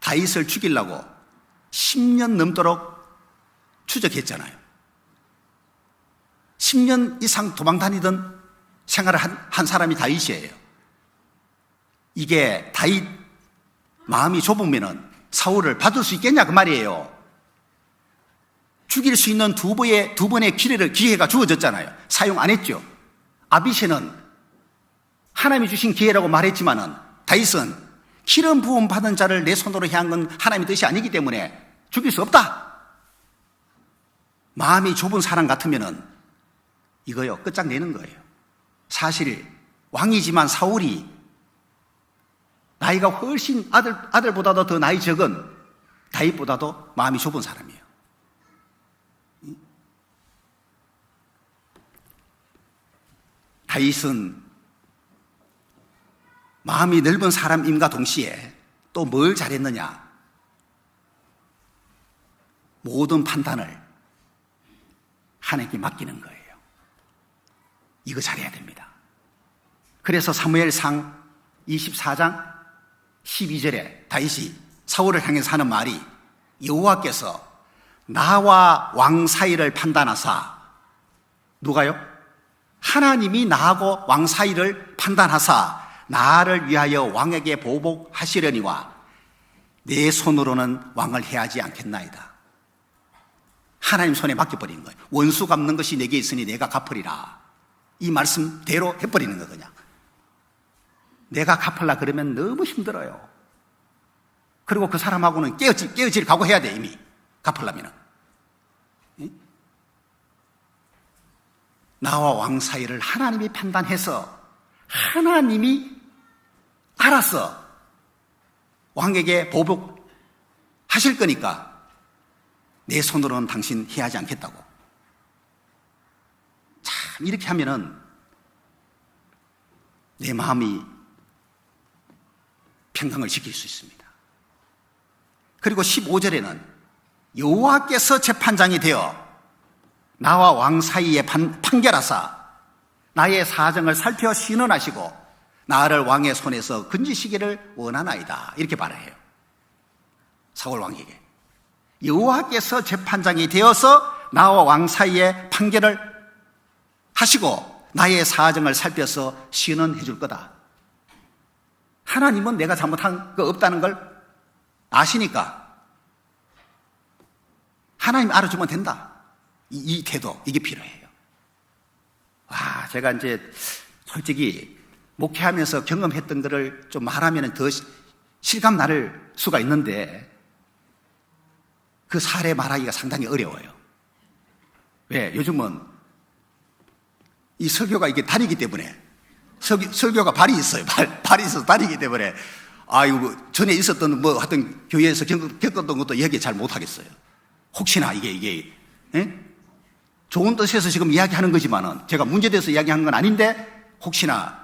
다윗을 죽이려고 10년 넘도록 추적했잖아요. 10년 이상 도망 다니던 생활을 한 사람이 다윗이에요. 이게 다윗 마음이 좁으면은 사울을 받을 수 있겠냐 그 말이에요. 죽일 수 있는 두 번의 기회가 주어졌잖아요. 사용 안 했죠. 아비새는 하나님이 주신 기회라고 말했지만은 다윗은 기름 부음 받은 자를 내 손으로 향한 건 하나님의 뜻이 아니기 때문에 죽일 수 없다. 마음이 좁은 사람 같으면은 이거요, 끝장내는 거예요. 사실 왕이지만 사울이 나이가 훨씬 아들보다도 더 나이 적은 다윗보다도 마음이 좁은 사람이에요. 다윗은 마음이 넓은 사람임과 동시에 또 뭘 잘했느냐? 모든 판단을 하나님께 맡기는 거예요. 이거 잘해야 됩니다. 그래서 사무엘상 24장 12절에 다윗이 사울을 향해서 하는 말이 여호와께서 나와 왕 사이를 판단하사, 누가요? 하나님이 나하고 왕 사이를 판단하사 나를 위하여 왕에게 보복하시려니와 내 손으로는 왕을 해하지 않겠나이다. 하나님 손에 맡겨버리는 거예요. 원수 갚는 것이 내게 있으니 내가 갚으리라. 이 말씀대로 해버리는 거 그냥. 내가 갚으려 그러면 너무 힘들어요. 그리고 그 사람하고는 깨어질 각오해야 돼, 이미. 갚으려면은. 나와 왕 사이를 하나님이 판단해서 하나님이 알아서 왕에게 보복하실 거니까 내 손으로는 당신 해하지 않겠다고. 참 이렇게 하면은 내 마음이 평강을 지킬 수 있습니다. 그리고 15절에는 여호와께서 재판장이 되어 나와 왕 사이에 판결하사 나의 사정을 살펴 신원하시고 나를 왕의 손에서 건지시기를 원하나이다. 이렇게 말해요. 사울 왕에게. 여호와께서 재판장이 되어서 나와 왕 사이에 판결을 하시고 나의 사정을 살펴서 신원해 줄 거다. 하나님은 내가 잘못한 거 없다는 걸 아시니까 하나님 알아주면 된다. 이 태도, 이게 필요해요. 와, 제가 이제 솔직히 목회하면서 경험했던 거를 좀 말하면 더 실감 날 수가 있는데 그 사례 말하기가 상당히 어려워요. 왜? 요즘은 이 설교가 이게 다리기 때문에 설교가 발이 있어요. 발이 있어서 다리기 때문에 전에 있었던 하여튼 교회에서 겪었던 것도 이야기 잘 못하겠어요. 혹시나 이게 좋은 뜻에서 지금 이야기하는 거지만은 제가 문제돼서 이야기하는 건 아닌데 혹시나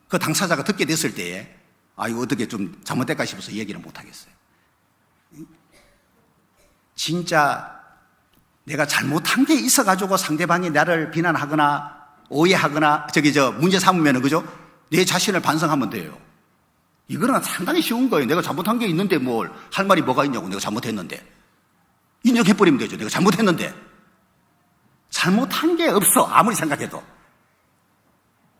그 당사자가 듣게 됐을 때에 이거 어떻게 좀 잘못될까 싶어서 이야기를 못하겠어요. 진짜 내가 잘못한 게 있어가지고 상대방이 나를 비난하거나 오해하거나 문제 삼으면은 그죠? 내 자신을 반성하면 돼요. 이거는 상당히 쉬운 거예요. 내가 잘못한 게 있는데 뭘 할 말이 뭐가 있냐고. 내가 잘못했는데 인정해버리면 되죠. 내가 잘못했는데 잘못한 게 없어. 아무리 생각해도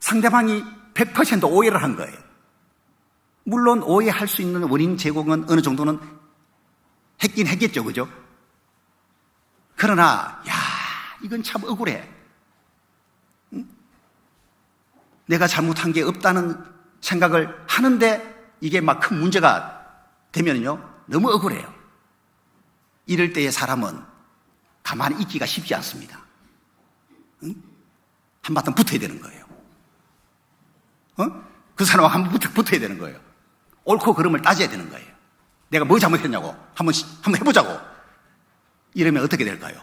상대방이 100% 오해를 한 거예요. 물론 오해할 수 있는 원인 제공은 어느 정도는 했긴 했겠죠, 그죠? 그러나 이건 참 억울해. 응? 내가 잘못한 게 없다는 생각을 하는데 이게 막 큰 문제가 되면요 너무 억울해요. 이럴 때의 사람은 가만히 있기가 쉽지 않습니다. 응? 한바탕 붙어야 되는 거예요. 그 사람하고 한번 붙어야 되는 거예요. 옳고 그름을 따져야 되는 거예요. 내가 뭐 잘못했냐고 한번 해보자고. 이러면 어떻게 될까요?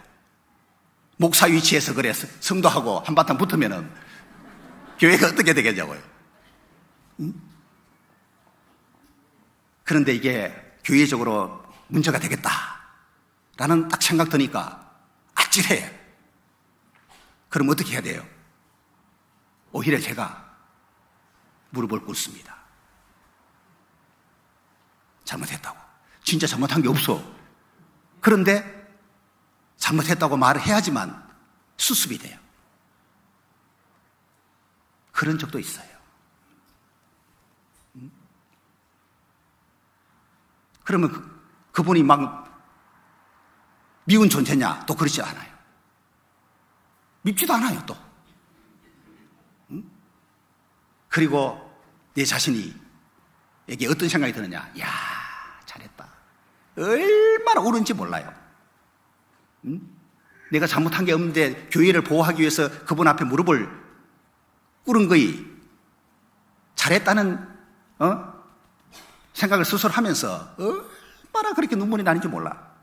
목사 위치에서 그래 성도하고 한바탕 붙으면은 교회가 어떻게 되겠냐고요. 응? 그런데 이게 교회적으로 문제가 되겠다라는 딱 생각 드니까 아찔해. 그럼 어떻게 해야 돼요? 오히려 제가 무릎을 꿇습니다. 잘못했다고. 진짜 잘못한 게 없어. 그런데 잘못했다고 말을 해야지만 수습이 돼요. 그런 적도 있어요. 그러면 그분이 막 미운 존재냐? 또 그렇지 않아요. 밉지도 않아요, 또. 그리고 내 자신이 에게 어떤 생각이 드느냐? 잘했다. 얼마나 옳은지 몰라요. 내가 잘못한 게 없는데 교회를 보호하기 위해서 그분 앞에 무릎을 꿇은 거이 잘했다는 생각을 스스로 하면서 얼마나 그렇게 눈물이 나는지 몰라.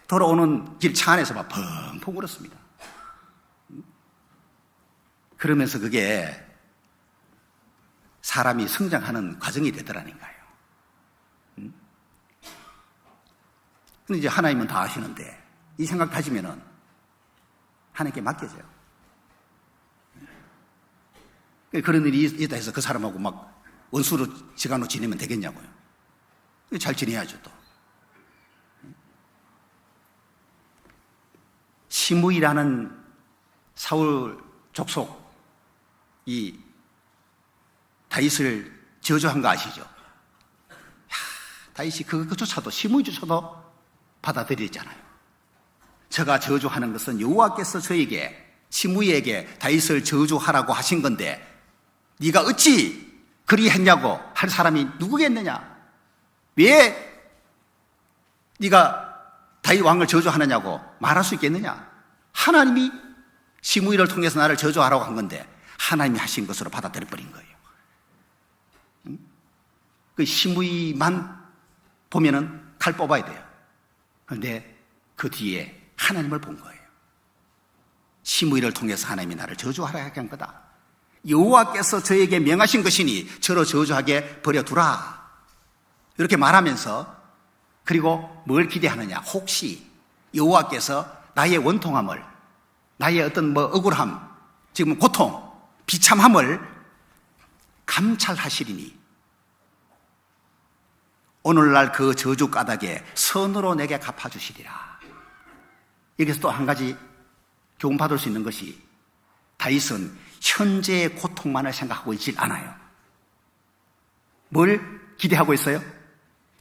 돌아오는 길 차 안에서 막 펑펑 울었습니다. 그러면서 그게 사람이 성장하는 과정이 되더라니까요. 근데 이제 하나님은 다 아시는데 이 생각 가지면은 하나님께 맡겨져요. 그런 일이 있다 해서 그 사람하고 막 원수로 시간으로 지내면 되겠냐고요. 잘 지내야죠, 또. 시므이라는 사울 족속, 이 다윗을 저주한 거 아시죠? 다윗이 그것조차도, 시므이조차도 받아들이잖아요. 제가 저주하는 것은 여호와께서 저에게, 시므이에게 다윗을 저주하라고 하신 건데 네가 어찌 그리했냐고 할 사람이 누구겠느냐? 왜 네가 다윗 왕을 저주하느냐고 말할 수 있겠느냐? 하나님이 시므이를 통해서 나를 저주하라고 한 건데 하나님이 하신 것으로 받아들여 버린 거예요. 그 시므이만 보면은 칼 뽑아야 돼요. 그런데 그 뒤에 하나님을 본 거예요. 시므이를 통해서 하나님이 나를 저주하라고 한 거다. 여호와께서 저에게 명하신 것이니 저로 저주하게 버려두라. 이렇게 말하면서, 그리고 뭘 기대하느냐? 혹시 여호와께서 나의 원통함을, 나의 어떤 억울함, 지금 고통, 비참함을 감찰하시리니 오늘날 그 저주 까닭에 선으로 내게 갚아주시리라. 여기서 또 한 가지 교훈 받을 수 있는 것이, 다윗은 현재의 고통만을 생각하고 있질 않아요. 뭘 기대하고 있어요?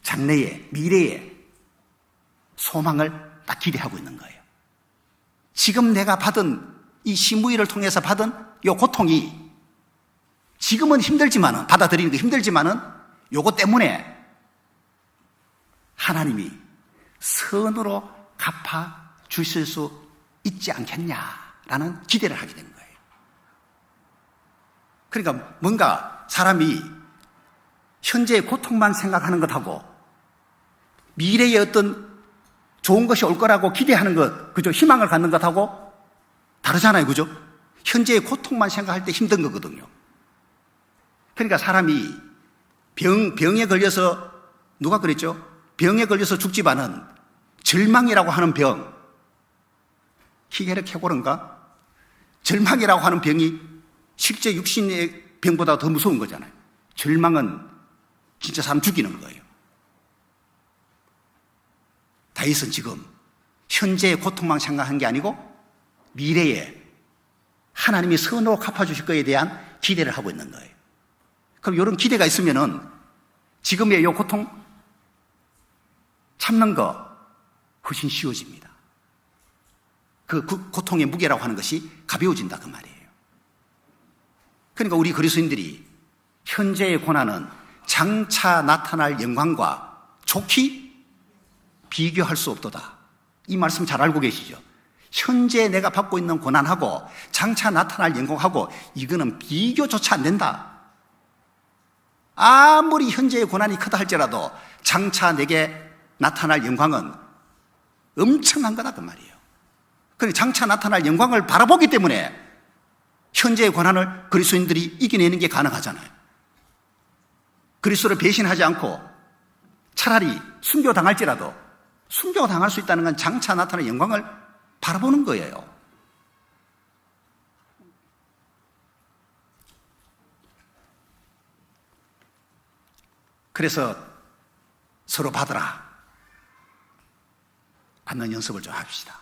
장래의, 미래의 소망을 딱 기대하고 있는 거예요. 지금 내가 받은 이 시므이를 통해서 받은 이 고통이 지금은 힘들지만은, 받아들이는 게 힘들지만은 요거 때문에 하나님이 선으로 갚아 주실 수 있지 않겠냐라는 기대를 하게 되는 거예요. 그러니까 뭔가 사람이 현재의 고통만 생각하는 것하고 미래의 어떤 좋은 것이 올 거라고 기대하는 것, 그죠? 희망을 갖는 것하고 다르잖아요, 그죠? 현재의 고통만 생각할 때 힘든 거거든요. 그러니까 사람이 병에 걸려서, 누가 그랬죠? 병에 걸려서 죽지만은 절망이라고 하는 병, 희게르케고른가? 절망이라고 하는 병이 실제 육신의 병보다 더 무서운 거잖아요. 절망은 진짜 사람 죽이는 거예요. 다윗은 지금 현재의 고통만 생각한 게 아니고 미래에 하나님이 선으로 갚아주실 거에 대한 기대를 하고 있는 거예요. 그럼 이런 기대가 있으면은 지금의 이 고통 참는 거 훨씬 쉬워집니다. 그 고통의 무게라고 하는 것이 가벼워진다 그 말이에요. 그러니까 우리 그리스도인들이 현재의 고난은 장차 나타날 영광과 좋게 비교할 수 없도다. 이 말씀 잘 알고 계시죠? 현재 내가 받고 있는 고난하고 장차 나타날 영광하고 이거는 비교조차 안 된다. 아무리 현재의 고난이 크다 할지라도 장차 내게 나타날 영광은 엄청난 거다 그 말이에요. 그러니까 장차 나타날 영광을 바라보기 때문에 현재의 고난을 그리스도인들이 이겨내는 게 가능하잖아요. 그리스도를 배신하지 않고 차라리 순교당할지라도 순교당할 수 있다는 건 장차 나타날 영광을 바라보는 거예요. 그래서 서로 받으라. 받는 연습을 좀 합시다.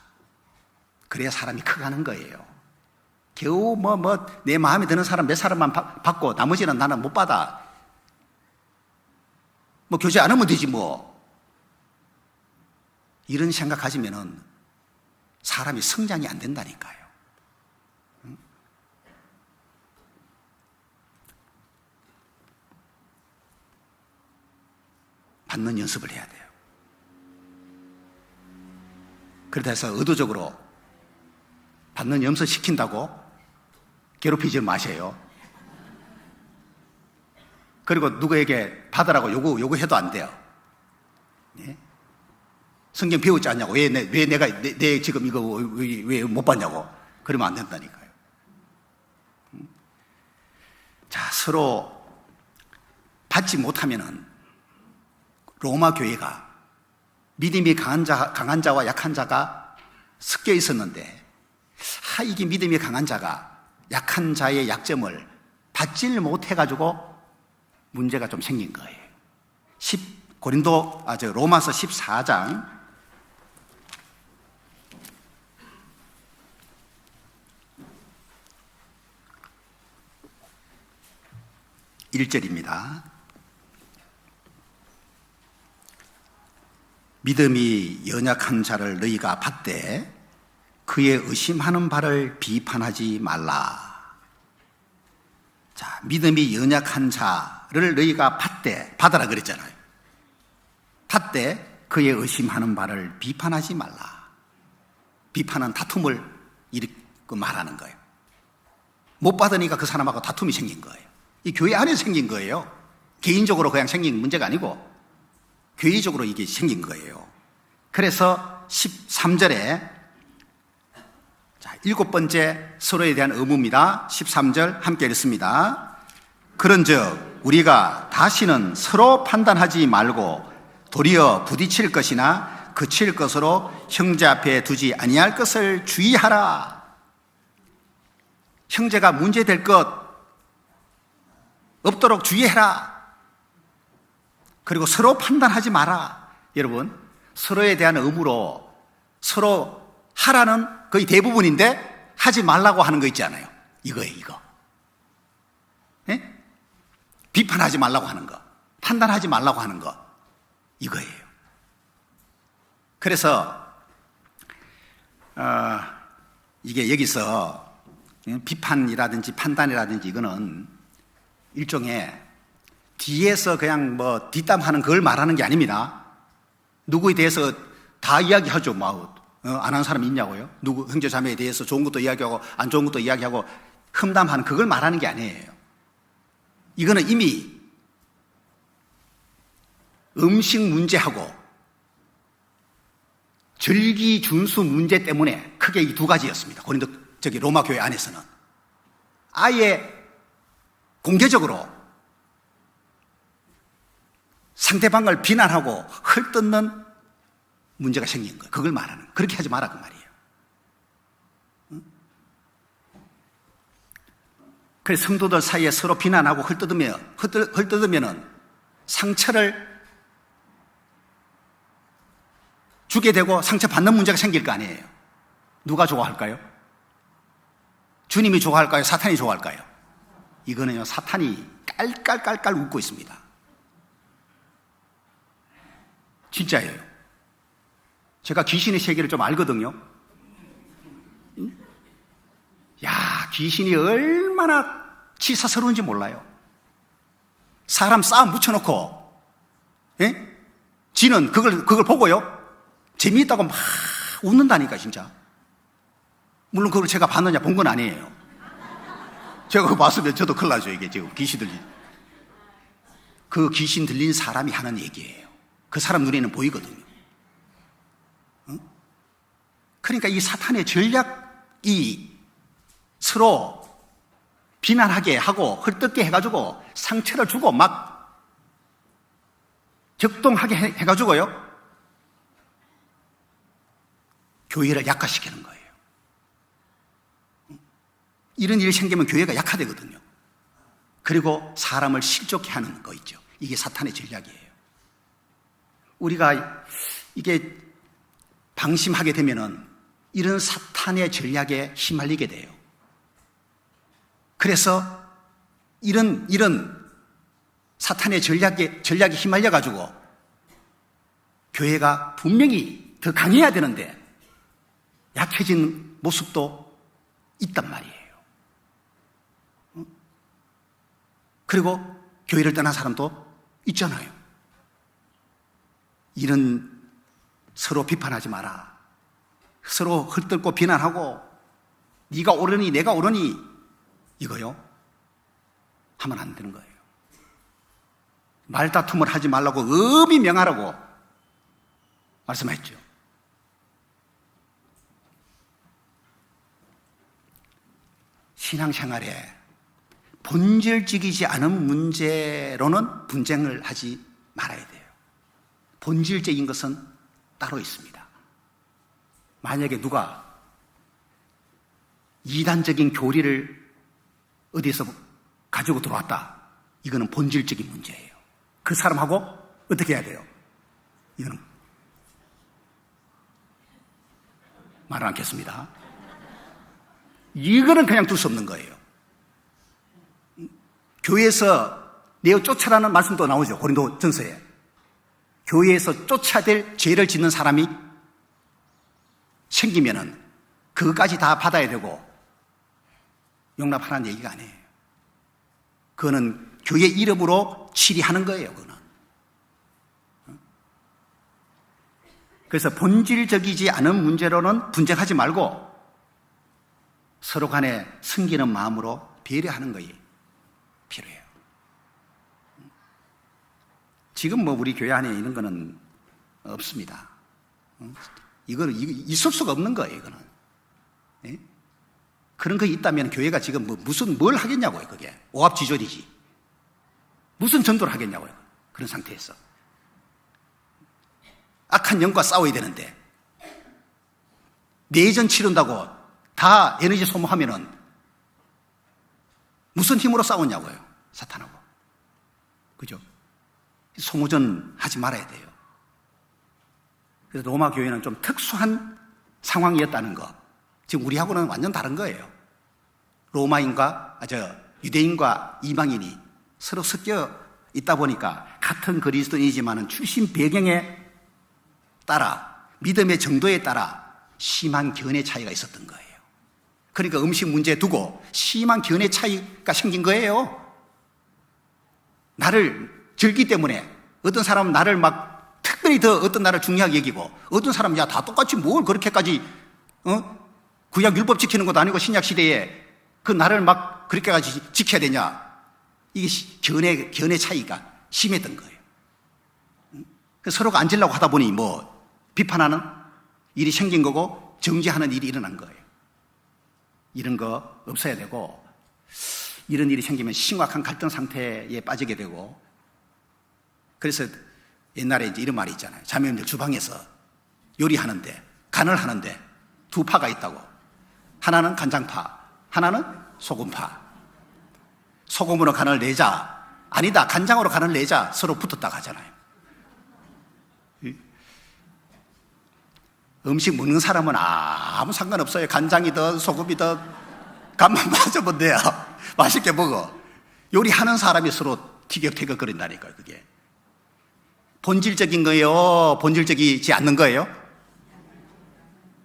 그래야 사람이 커가는 거예요. 겨우 내 마음에 드는 사람 몇 사람만 받고 나머지는 나는 못 받아. 교제 안 하면 되지 뭐. 이런 생각 가지면은 사람이 성장이 안 된다니까요. 받는 연습을 해야 돼요. 그렇다 해서 의도적으로 받는 연습 시킨다고 괴롭히지 마세요. 그리고 누구에게 받으라고 요구해도 안 돼요. 네? 성경 배우지 않냐고. 왜 내가 지금 이거 왜 못 받냐고. 그러면 안 된다니까요. 자, 서로 받지 못하면은 로마 교회가 믿음이 강한 자와 약한 자가 섞여 있었는데, 이게 믿음이 강한 자가 약한 자의 약점을 받지를 못해가지고 문제가 좀 생긴 거예요. 로마서 14장 1절입니다. 믿음이 연약한 자를 너희가 받되 그의 의심하는 바를 비판하지 말라. 자, 믿음이 연약한 자를 너희가 받으라 그랬잖아요. 받되 그의 의심하는 바를 비판하지 말라. 비판은 다툼을 말하는 거예요. 못 받으니까 그 사람하고 다툼이 생긴 거예요. 이 교회 안에서 생긴 거예요. 개인적으로 그냥 생긴 문제가 아니고 교회적으로 이게 생긴 거예요. 그래서 13절에 일곱 번째 서로에 대한 의무입니다. 13절 함께 읽습니다. 그런즉 우리가 다시는 서로 판단하지 말고 도리어 부딪힐 것이나 그칠 것으로 형제 앞에 두지 아니할 것을 주의하라. 형제가 문제될 것 없도록 주의해라. 그리고 서로 판단하지 마라. 여러분, 서로에 대한 의무로 서로 하라는 거의 대부분인데 하지 말라고 하는 거 있지 않아요? 이거예요, 이거. 예? 비판하지 말라고 하는 거, 판단하지 말라고 하는 거, 이거예요. 그래서 이게 여기서 비판이라든지 판단이라든지 이거는 일종의 뒤에서 그냥 뒷담하는 그걸 말하는 게 아닙니다. 누구에 대해서 다 이야기하죠. 안 하는 사람이 있냐고요? 누구 형제 자매에 대해서 좋은 것도 이야기하고 안 좋은 것도 이야기하고 험담하는 그걸 말하는 게 아니에요. 이거는 이미 음식 문제하고 절기 준수 문제 때문에 크게 이 두 가지였습니다. 로마 교회 안에서는 아예 공개적으로 상대방을 비난하고 헐뜯는 문제가 생긴 거예요. 그걸 말하는 거예요. 그렇게 하지 마라 그 말이에요. 그래서 성도들 사이에 서로 비난하고 헐뜯으면 상처를 주게 되고 상처받는 문제가 생길 거 아니에요. 누가 좋아할까요? 주님이 좋아할까요? 사탄이 좋아할까요? 이거는요, 사탄이 깔깔깔깔 웃고 있습니다. 진짜예요. 제가 귀신의 세계를 좀 알거든요. 야, 귀신이 얼마나 치사스러운지 몰라요. 사람 쌓아 묻혀놓고, 예? 지는 그걸 보고요, 재미있다고 막 웃는다니까, 진짜. 물론 그걸 제가 봤느냐, 본 건 아니에요. 제가 그거 봤으면 저도 큰일 나죠, 이게 지금 귀신 들린. 그 귀신 들린 사람이 하는 얘기예요. 그 사람 눈에는 보이거든요. 응? 그러니까 이 사탄의 전략이 서로 비난하게 하고 헐뜯게 해가지고 상처를 주고 막 격동하게 해가지고요, 교회를 약화시키는 거예요. 이런 일이 생기면 교회가 약화되거든요. 그리고 사람을 실족해 하는 거 있죠. 이게 사탄의 전략이에요. 우리가 이게 방심하게 되면은 이런 사탄의 전략에 휘말리게 돼요. 그래서 이런 사탄의 전략에 휘말려가지고 교회가 분명히 더 강해야 되는데 약해진 모습도 있단 말이에요. 그리고 교회를 떠난 사람도 있잖아요. 이런 서로 비판하지 마라. 서로 헐뜯고 비난하고 네가 옳으니 내가 옳으니 이거요, 하면 안 되는 거예요. 말다툼을 하지 말라고 엄히 명하라고 말씀했죠. 신앙생활에 본질적이지 않은 문제로는 분쟁을 하지 말아야 돼요. 본질적인 것은 따로 있습니다. 만약에 누가 이단적인 교리를 어디에서 가지고 들어왔다, 이거는 본질적인 문제예요. 그 사람하고 어떻게 해야 돼요? 이거는 말을 않겠습니다. 이거는 그냥 둘 수 없는 거예요. 교회에서 내어 쫓아라는 말씀도 나오죠. 고린도전서에. 교회에서 쫓아야 될 죄를 짓는 사람이 생기면은 그것까지 다 받아야 되고 용납하라는 얘기가 아니에요. 그거는 교회 이름으로 치리하는 거예요. 그거는. 그래서 본질적이지 않은 문제로는 분쟁하지 말고 서로 간에 섬기는 마음으로 배려하는 것이 필요해요. 지금 뭐 우리 교회 안에 이런 거는 없습니다. 이거는 있을 수가 없는 거예요. 이거는. 예? 그런 거 있다면 교회가 지금 뭘 하겠냐고요. 그게 오합지졸이지. 무슨 전도를 하겠냐고요. 그런 상태에서 악한 영과 싸워야 되는데 내전 치른다고 다 에너지 소모하면은 무슨 힘으로 싸우냐고요. 사탄하고. 그죠? 소모전 하지 말아야 돼요. 그래서 로마 교회는 좀 특수한 상황이었다는 거. 지금 우리하고는 완전 다른 거예요. 유대인과 이방인이 서로 섞여 있다 보니까 같은 그리스도인이지만은 출신 배경에 따라 믿음의 정도에 따라 심한 견해 차이가 있었던 거예요. 그러니까 음식 문제 두고 심한 견해 차이가 생긴 거예요. 나를 즐기 때문에 어떤 사람은 나를 막 특별히 더 어떤 나를 중요하게 여기고 어떤 사람은 야, 다 똑같이 뭘 그렇게까지 구약 율법 지키는 것도 아니고 신약 시대에 그 나를 막 그렇게까지 지켜야 되냐. 이게 견해 차이가 심했던 거예요. 서로가 앉으려고 하다 보니 비판하는 일이 생긴 거고 정죄하는 일이 일어난 거예요. 이런 거 없어야 되고 이런 일이 생기면 심각한 갈등 상태에 빠지게 되고 그래서 옛날에 이제 이런 말이 있잖아요. 자매님들 주방에서 요리하는데 간을 하는데 두 파가 있다고. 하나는 간장파, 하나는 소금파. 소금으로 간을 내자. 아니다, 간장으로 간을 내자. 서로 붙었다고 하잖아요. 음식 먹는 사람은 아무 상관없어요. 간장이든 소금이든 간만 맞으면 돼요. 맛있게 먹어. 요리하는 사람이 서로 티격태격거린다니까요. 그게 본질적인 거예요? 본질적이지 않는 거예요?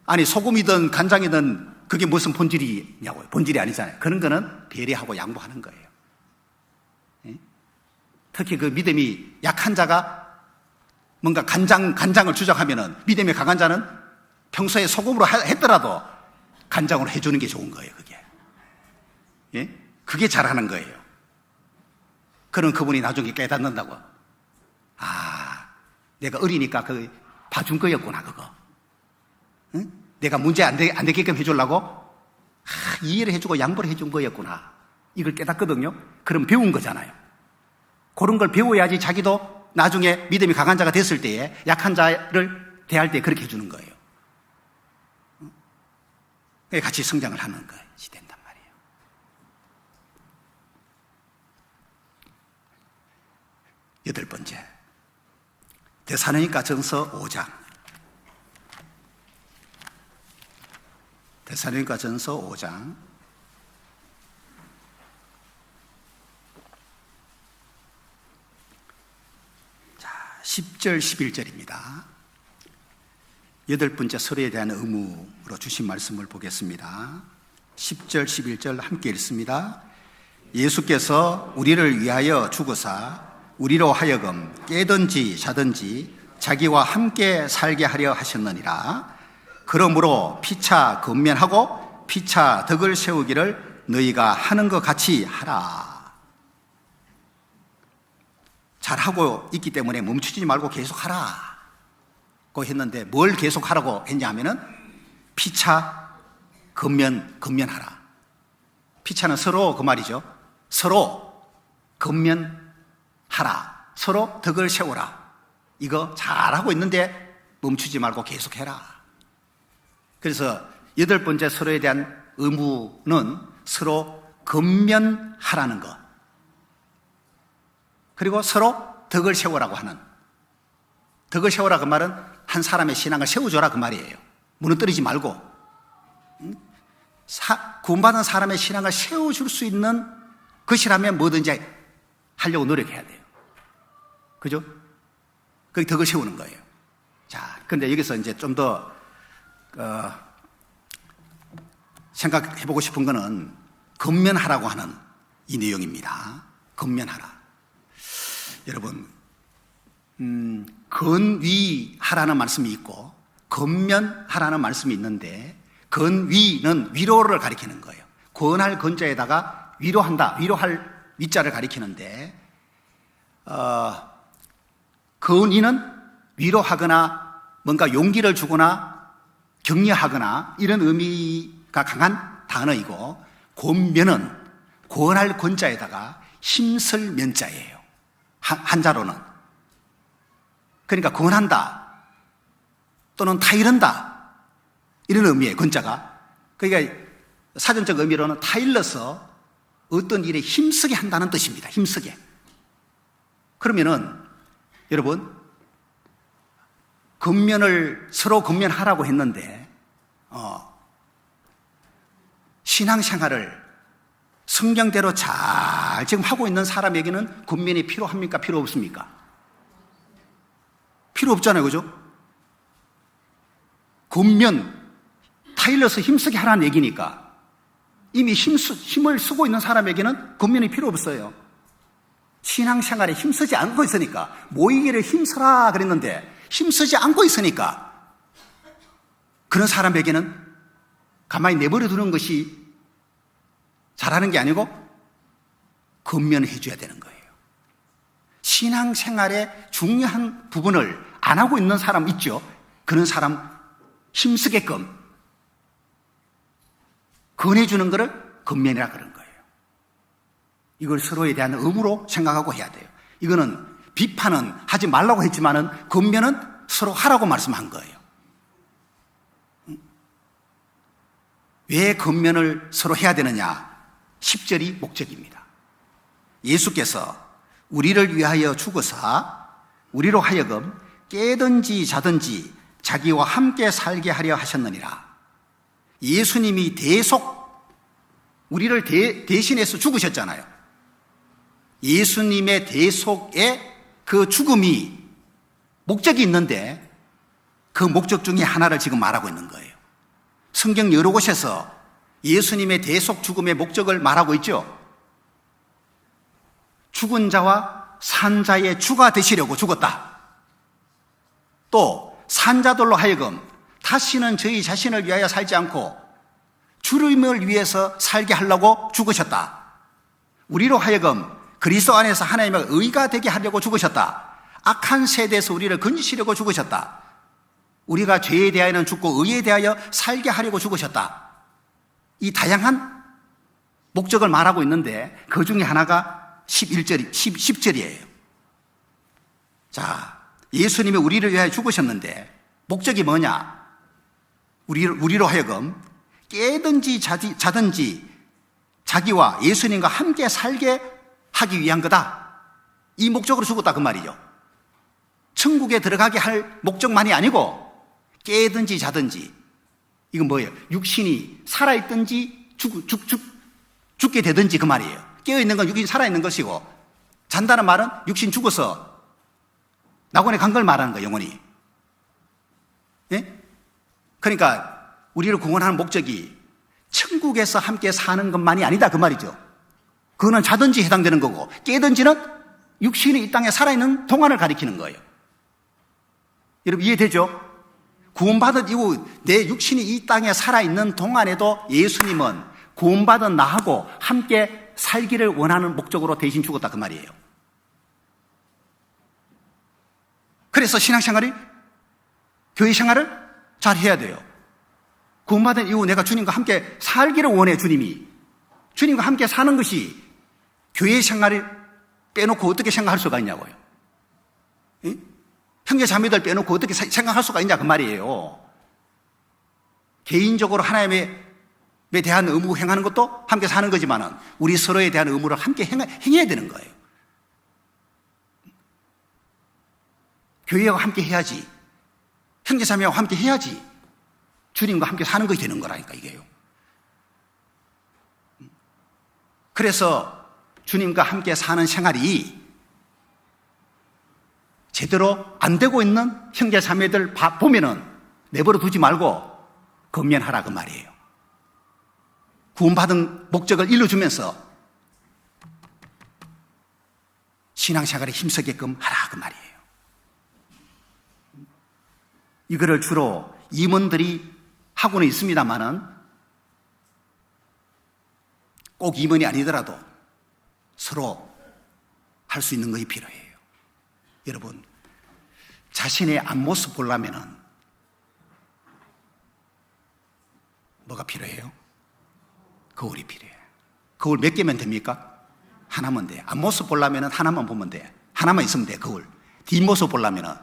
아니, 소금이든 간장이든 그게 무슨 본질이냐고요. 본질이 아니잖아요. 그런 거는 배려하고 양보하는 거예요. 특히 그 믿음이 약한 자가 뭔가 간장을 주장하면은 믿음이 강한 자는 평소에 소금으로 했더라도 간장으로 해주는 게 좋은 거예요. 그게. 예? 그게 잘하는 거예요. 그런 그분이 나중에 깨닫는다고. 아, 내가 어리니까 그 봐준 거였구나, 그거. 응? 내가 문제 안 되게끔 해주려고 이해를 해주고 양보를 해준 거였구나. 이걸 깨닫거든요. 그럼 배운 거잖아요. 그런 걸 배워야지 자기도 나중에 믿음이 강한 자가 됐을 때에 약한 자를 대할 때 그렇게 해주는 거예요. 같이 성장을 하는 것이 된단 말이에요. 여덟 번째, 데살로니가전서 5장. 데살로니가전서 5장 10절 11절입니다. 여덟 번째 서로에 대한 의무로 주신 말씀을 보겠습니다. 10절 11절 함께 읽습니다. 예수께서 우리를 위하여 죽으사 우리로 하여금 깨든지 자든지 자기와 함께 살게 하려 하셨느니라. 그러므로 피차 근면하고 피차 덕을 세우기를 너희가 하는 것 같이 하라. 잘하고 있기 때문에 멈추지 말고 계속 하라고 했는데 뭘 계속 하라고 했냐 하면은 피차 근면하라. 피차는 서로 그 말이죠. 서로 근면하라. 서로 덕을 세우라. 이거 잘하고 있는데 멈추지 말고 계속해라. 그래서 여덟 번째 서로에 대한 의무는 서로 근면하라는 것. 그리고 서로 덕을 세우라고 하는, 덕을 세우라 그 말은 한 사람의 신앙을 세워줘라 그 말이에요. 무너뜨리지 말고 구원받은 사람의 신앙을 세워줄 수 있는 것이라면 뭐든지 하려고 노력해야 돼요. 그죠? 그게 덕을 세우는 거예요. 자, 근데 여기서 이제 좀 더 생각해보고 싶은 거는 근면하라고 하는 이 내용입니다. 근면하라. 여러분, 근위하라는 말씀이 있고 근면하라는 말씀이 있는데 근위는 위로를 가리키는 거예요. 권할 근자에다가 위로한다, 위로할 위자를 가리키는데 근위는 위로하거나 뭔가 용기를 주거나 격려하거나 이런 의미가 강한 단어이고 권면은 권할 권자에다가 힘쓸 면자예요. 한자로는. 그러니까 권한다 또는 타이른다 이런 의미예요. 권자가. 그러니까 사전적 의미로는 타일러서 어떤 일에 힘쓰게 한다는 뜻입니다. 힘쓰게. 그러면은 여러분 근면을 서로 근면하라고 했는데 신앙생활을 성경대로 잘 지금 하고 있는 사람에게는 근면이 필요합니까? 필요 없습니까? 필요 없잖아요. 그죠? 근면, 타일러서 힘쓰게 하라는 얘기니까 이미 힘을 쓰고 있는 사람에게는 근면이 필요 없어요. 신앙생활에 힘쓰지 않고 있으니까 모이기를 힘쓰라 그랬는데 힘쓰지 않고 있으니까 그런 사람에게는 가만히 내버려 두는 것이 잘하는 게 아니고 근면을 해줘야 되는 거예요. 신앙생활의 중요한 부분을 안 하고 있는 사람 있죠? 그런 사람 힘쓰게끔 권해주는 것을 근면이라 그런 거예요. 이걸 서로에 대한 의무로 생각하고 해야 돼요. 이거는 비판은 하지 말라고 했지만은 근면은 서로 하라고 말씀한 거예요. 왜 근면을 서로 해야 되느냐? 10절이 목적입니다. 예수께서 우리를 위하여 죽으사 우리로 하여금 깨든지 자든지 자기와 함께 살게 하려 하셨느니라. 예수님이 대속 우리를 대신해서 죽으셨잖아요. 예수님의 대속의 그 죽음이 목적이 있는데 그 목적 중에 하나를 지금 말하고 있는 거예요. 성경 여러 곳에서 예수님의 대속 죽음의 목적을 말하고 있죠. 죽은 자와 산 자의 주가 되시려고 죽었다. 또 산자들로 하여금 다시는 저희 자신을 위하여 살지 않고 주님을 위해서 살게 하려고 죽으셨다. 우리로 하여금 그리스도 안에서 하나님의 의가 되게 하려고 죽으셨다. 악한 세대에서 우리를 건지시려고 죽으셨다. 우리가 죄에 대하여는 죽고 의에 대하여 살게 하려고 죽으셨다. 이 다양한 목적을 말하고 있는데 그 중에 하나가 10절이에요. 자, 예수님이 우리를 위하여 죽으셨는데 목적이 뭐냐? 우리로 하여금 깨든지 자든지 자기와 예수님과 함께 살게 하기 위한 거다. 이 목적으로 죽었다 그 말이죠. 천국에 들어가게 할 목적만이 아니고 깨든지 자든지, 이건 뭐예요? 육신이 살아있든지 죽게 되든지 그 말이에요. 깨어있는 건 육신이 살아있는 것이고, 잔다는 말은 육신 죽어서 낙원에 간 걸 말하는 거예요, 영혼이. 예? 그러니까 우리를 구원하는 목적이 천국에서 함께 사는 것만이 아니다 그 말이죠. 그거는 자든지 해당되는 거고, 깨든지는 육신이 이 땅에 살아있는 동안을 가리키는 거예요. 여러분 이해되죠? 구원받은 이후 내 육신이 이 땅에 살아있는 동안에도 예수님은 구원받은 나하고 함께 살기를 원하는 목적으로 대신 죽었다 그 말이에요. 그래서 신앙생활이, 교회 생활을 잘 해야 돼요. 구원받은 이후 내가 주님과 함께 살기를 원해. 주님과 함께 사는 것이 교회 생활을 빼놓고 어떻게 생각할 수가 있냐고요. 예? 형제 자매들 빼놓고 어떻게 생각할 수가 있냐 그 말이에요. 개인적으로 하나님에 대한 의무 행하는 것도 함께 사는 거지만은 우리 서로에 대한 의무를 함께 행해야 되는 거예요. 교회와 함께 해야지, 형제 자매와 함께 해야지 주님과 함께 사는 것이 되는 거라니까 이게요. 그래서 주님과 함께 사는 생활이 제대로 안 되고 있는 형제 자매들 보면은 내버려 두지 말고 건면하라 그 말이에요. 구원받은 목적을 일러주면서 신앙생활에 힘쓰게끔 하라 그 말이에요. 이거를 주로 임원들이 하고는 있습니다만은 꼭 임원이 아니더라도 서로 할 수 있는 것이 필요해요. 여러분, 자신의 앞모습 보려면은 뭐가 필요해요? 거울이 필요해요. 거울 몇 개면 됩니까? 하나면 돼. 앞모습 보려면은 하나만 보면 돼. 하나만 있으면 돼, 거울. 뒷모습 보려면은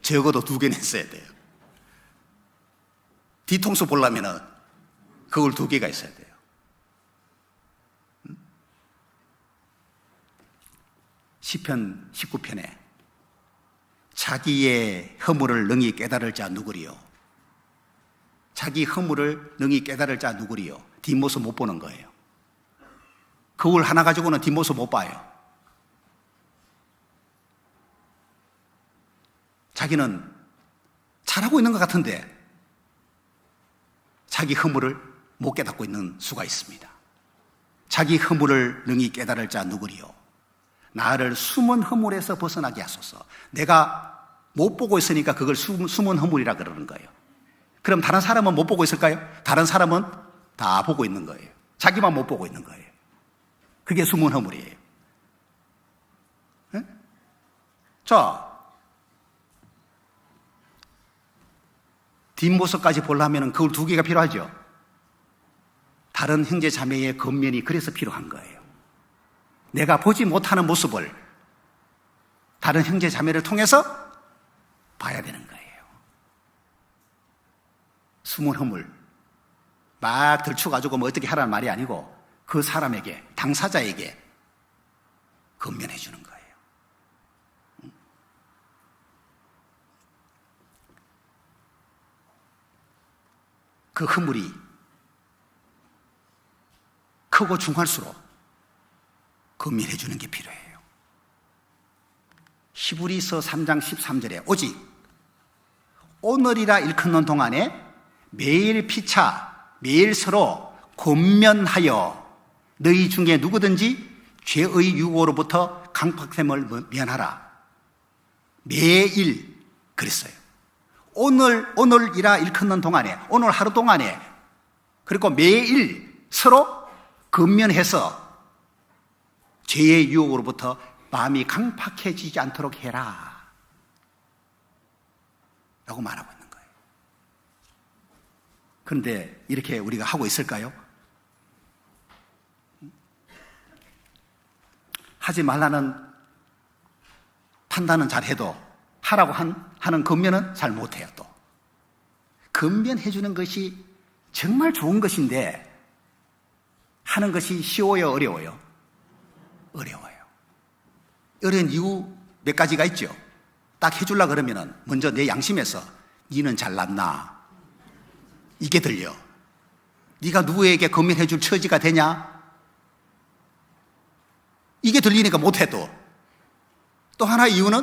적어도 2개는 있어야 돼요. 뒤통수 보려면은 거울 2개가 있어야 돼요. 시편 19편에 자기의 허물을 능히 깨달을 자 누구리요? 자기 허물을 능히 깨달을 자 누구리요? 뒷모습 못 보는 거예요. 거울 하나 가지고는 뒷모습 못 봐요. 자기는 잘하고 있는 것 같은데 자기 허물을 못 깨닫고 있는 수가 있습니다. 자기 허물을 능히 깨달을 자 누구리요? 나를 숨은 허물에서 벗어나게 하소서. 내가 못 보고 있으니까 그걸 숨은 허물이라 그러는 거예요. 그럼 다른 사람은 못 보고 있을까요? 다른 사람은 다 보고 있는 거예요. 자기만 못 보고 있는 거예요. 그게 숨은 허물이에요. 네? 자, 뒷모습까지 보려면 거울 2개가 필요하죠. 다른 형제 자매의 겉면이 그래서 필요한 거예요. 내가 보지 못하는 모습을 다른 형제 자매를 통해서 봐야 되는 거예요. 숨은 허물 막 들춰가지고 뭐 어떻게 하라는 말이 아니고 그 사람에게, 당사자에게 건면해 주는 거예요. 그 허물이 크고 중할수록 건면해 주는 게 필요해요. 히브리서 3장 13절에 오직 오늘이라 일컫는 동안에 매일 피차 매일 서로 권면하여 너희 중에 누구든지 죄의 유혹으로부터 강팍됨을 면하라. 매일 그랬어요. 오늘이라 일컫는 동안에, 오늘 하루 동안에, 그리고 매일 서로 권면해서 죄의 유혹으로부터 마음이 강팍해지지 않도록 해라 라고 말하고 있는 거예요. 그런데 이렇게 우리가 하고 있을까요? 하지 말라는 판단은 잘해도 하라고 하는 권면은 잘 못해요. 또 권면해 주는 것이 정말 좋은 것인데 하는 것이 쉬워요, 어려워요? 어려워요. 어려운 이유 몇 가지가 있죠. 딱 해주려고 그러면은 먼저 내 양심에서 니는 잘났나? 이게 들려. 네가 누구에게 권면해 줄 처지가 되냐? 이게 들리니까 못해도. 또 하나의 이유는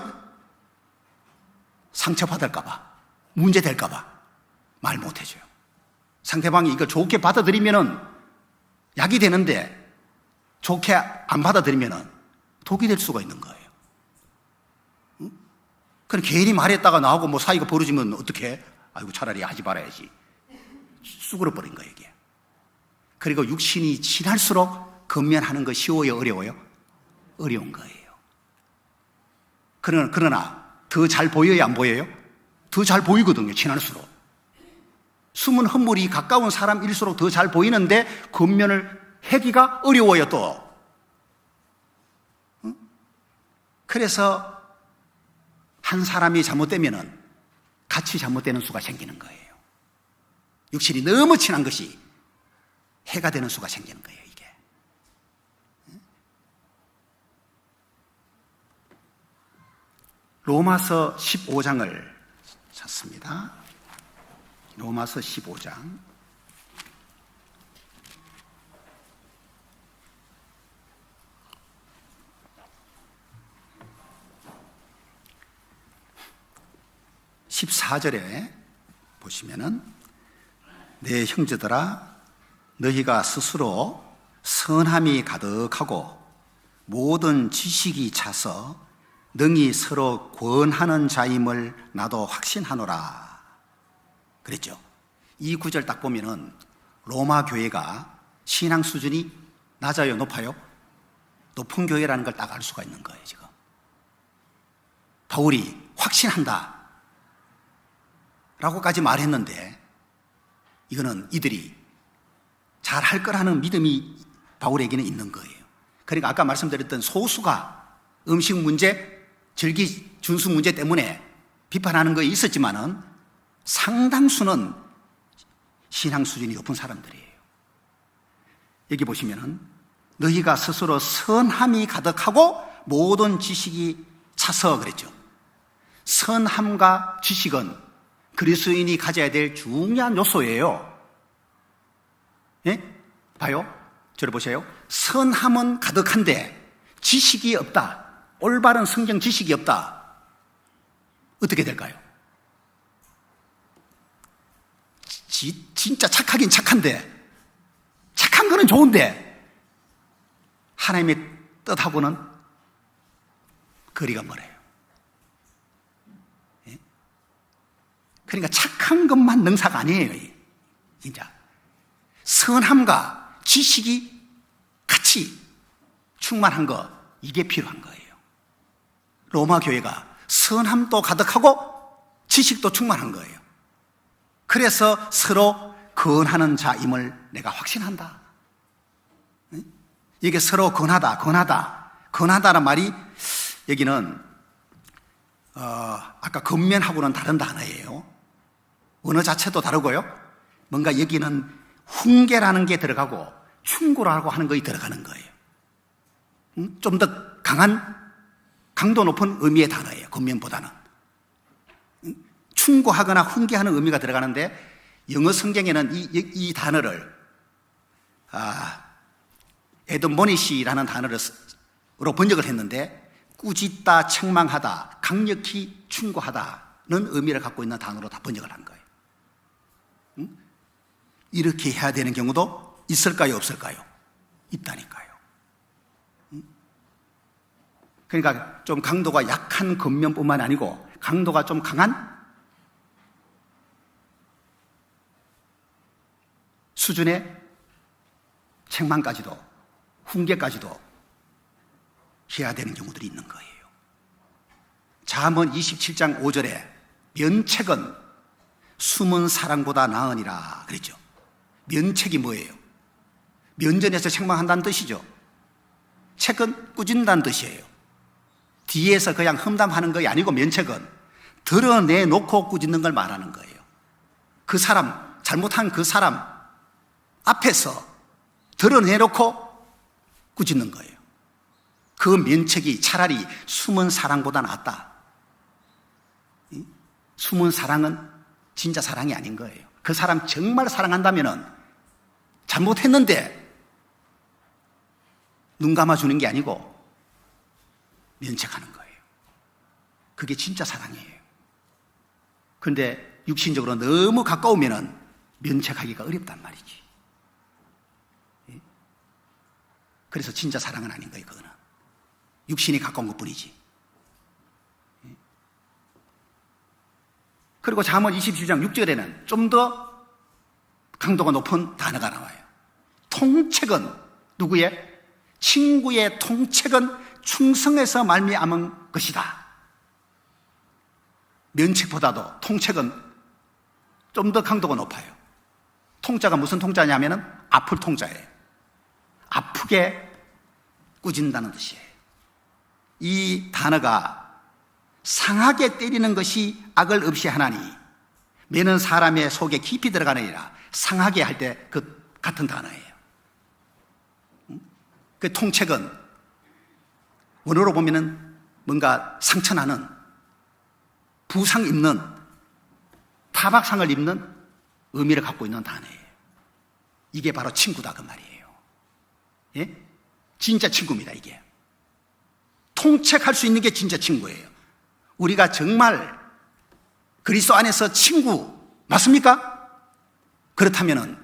상처받을까봐, 문제될까봐 말 못해줘요. 상대방이 이걸 좋게 받아들이면은 약이 되는데 좋게 안 받아들이면은 독이 될 수가 있는 거예요. 응? 그럼 괜히 말했다가 나하고 뭐 사이가 벌어지면 어떡해? 아이고 차라리 하지 말아야지. 쑥으러버린 거예요, 이게. 그리고 육신이 지날수록 권면하는 거 쉬워요, 어려워요? 어려운 거예요. 그러나 더 잘 보여요, 안 보여요? 더 잘 보이거든요, 지날수록. 숨은 헛물이 가까운 사람일수록 더 잘 보이는데 권면을 하기가 어려워요, 또. 응? 그래서 한 사람이 잘못되면은 같이 잘못되는 수가 생기는 거예요. 육신이 너무 친한 것이 해가 되는 수가 생기는 거예요, 이게. 로마서 15장을 찾습니다. 로마서 15장. (14절에) 보시면은 내 형제들아 너희가 스스로 선함이 가득하고 모든 지식이 차서 능히 서로 권하는 자임을 나도 확신하노라 그랬죠. 이 구절 딱 보면은 로마 교회가 신앙 수준이 낮아요, 높아요? 높은 교회라는 걸 딱 알 수가 있는 거예요, 지금. 바울이 확신한다 라고까지 말했는데 이거는 이들이 잘할 거라는 믿음이 바울에게는 있는 거예요. 그러니까 아까 말씀드렸던 소수가 음식 문제, 절기 준수 문제 때문에 비판하는 거 있었지만은 상당수는 신앙 수준이 높은 사람들이에요. 여기 보시면은 너희가 스스로 선함이 가득하고 모든 지식이 차서 그랬죠. 선함과 지식은 그리스도인이 가져야 될 중요한 요소예요. 예? 봐요. 저를 보세요. 선함은 가득한데 지식이 없다. 올바른 성경 지식이 없다. 어떻게 될까요? 진짜 착하긴 착한데, 착한 거는 좋은데 하나님의 뜻하고는 거리가 멀어요. 예? 그러니까 착한 것만 능사가 아니에요. 진짜 선함과 지식이 같이 충만한 거, 이게 필요한 거예요. 로마 교회가 선함도 가득하고 지식도 충만한 거예요. 그래서 서로 권하는 자임을 내가 확신한다. 이게 서로 권하다라는 말이 여기는 아까 권면하고는 다른 단어예요. 언어 자체도 다르고요. 뭔가 여기는 훈계라는 게 들어가고 충고라고 하는 것이 들어가는 거예요. 좀 더 강한 강도 높은 의미의 단어예요. 권면보다는. 충고하거나 훈계하는 의미가 들어가는데 영어 성경에는 이 단어를 에드모니시라는 단어로 번역을 했는데 꾸짖다, 책망하다, 강력히 충고하다는 의미를 갖고 있는 단어로 다 번역을 한 거예요. 이렇게 해야 되는 경우도 있을까요, 없을까요? 있다니까요. 그러니까 좀 강도가 약한 겉면뿐만 아니고 강도가 좀 강한 수준의 책망까지도, 훈계까지도 해야 되는 경우들이 있는 거예요. 잠언 27장 5절에 면책은 숨은 사랑보다 나으니라 그랬죠. 면책이 뭐예요? 면전에서 책망한다는 뜻이죠. 책은 꾸짖는다는 뜻이에요. 뒤에서 그냥 험담하는 것이 아니고 면책은 드러내놓고 꾸짖는 걸 말하는 거예요. 그 사람, 잘못한 그 사람 앞에서 드러내놓고 꾸짖는 거예요. 그 면책이 차라리 숨은 사랑보다 낫다. 숨은 사랑은 진짜 사랑이 아닌 거예요. 그 사람 정말 사랑한다면은 잘못했는데 눈 감아주는 게 아니고 면책하는 거예요. 그게 진짜 사랑이에요. 그런데 육신적으로 너무 가까우면은 면책하기가 어렵단 말이지. 그래서 진짜 사랑은 아닌 거예요. 그거는 육신이 가까운 것뿐이지. 그리고 잠언 27장 6절에는 좀 더 강도가 높은 단어가 나와요. 통책은 누구의? 친구의 통책은 충성에서 말미암은 것이다. 면책보다도 통책은 좀 더 강도가 높아요. 통자가 무슨 통자냐면은 아플 통자예요. 아프게 꾸짖는다는 뜻이에요. 이 단어가 상하게 때리는 것이 악을 없이 하나니 매는 사람의 속에 깊이 들어가느니라. 상하게 할 때 그 같은 단어예요. 그 통책은 원어로 보면은 뭔가 상처나는, 부상 입는, 타박상을 입는 의미를 갖고 있는 단어예요. 이게 바로 친구다 그 말이에요. 예? 진짜 친구입니다. 이게 통책할 수 있는 게 진짜 친구예요. 우리가 정말 그리스도 안에서 친구 맞습니까? 그렇다면은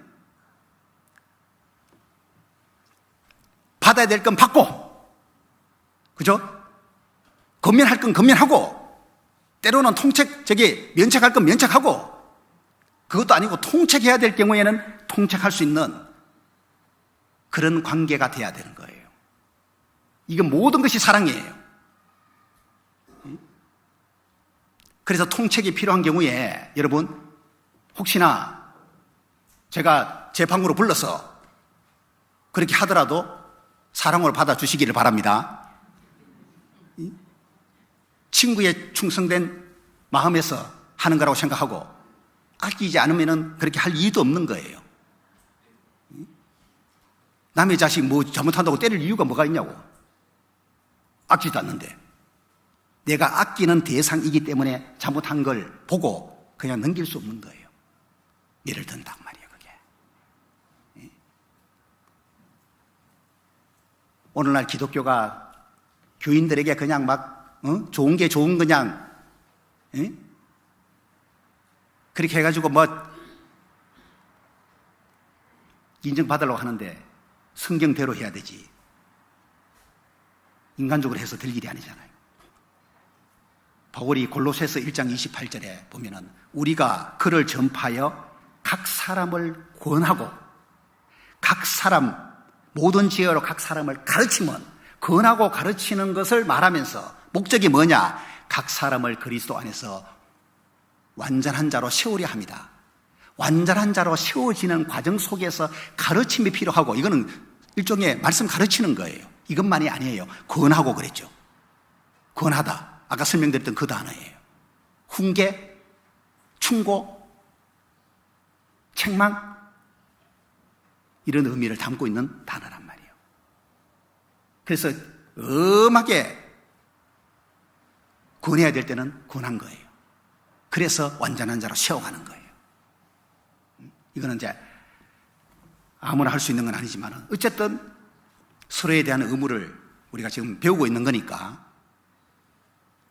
받아야 될 건 받고, 그죠? 건면할 건 건면하고, 때로는 면책할 건 면책하고, 그것도 아니고 통책해야 될 경우에는 통책할 수 있는 그런 관계가 돼야 되는 거예요. 이건 모든 것이 사랑이에요. 그래서 통책이 필요한 경우에 여러분 혹시나 제가 제 방으로 불러서 그렇게 하더라도 사랑으로 받아주시기를 바랍니다. 친구의 충성된 마음에서 하는 거라고 생각하고 아끼지 않으면 그렇게 할 이유도 없는 거예요. 남의 자식 뭐 잘못한다고 때릴 이유가 뭐가 있냐고. 아끼지도 않는데. 내가 아끼는 대상이기 때문에 잘못한 걸 보고 그냥 넘길 수 없는 거예요. 예를 든단 말이에요, 그게. 오늘날 기독교가 교인들에게 그냥 막 좋은 게 좋은 그냥 그렇게 해가지고 뭐 인정받으려고 하는데 성경대로 해야 되지. 인간적으로 해서 될 일이 아니잖아요. 바울이 골로새서 1장 28절에 보면은 우리가 그를 전파하여 각 사람을 권하고 각 사람 모든 지혜로 각 사람을 가르치면 권하고 가르치는 것을 말하면서 목적이 뭐냐? 각 사람을 그리스도 안에서 완전한 자로 세우려 합니다. 완전한 자로 세워지는 과정 속에서 가르침이 필요하고 이거는 일종의 말씀 가르치는 거예요. 이것만이 아니에요. 권하고 그랬죠. 권하다. 아까 설명드렸던 그 단어예요. 훈계, 충고, 책망 이런 의미를 담고 있는 단어란 말이에요. 그래서 엄하게 권해야 될 때는 권한 거예요. 그래서 완전한 자로 세워가는 거예요. 이거는 이제 아무나 할 수 있는 건 아니지만 어쨌든 서로에 대한 의무를 우리가 지금 배우고 있는 거니까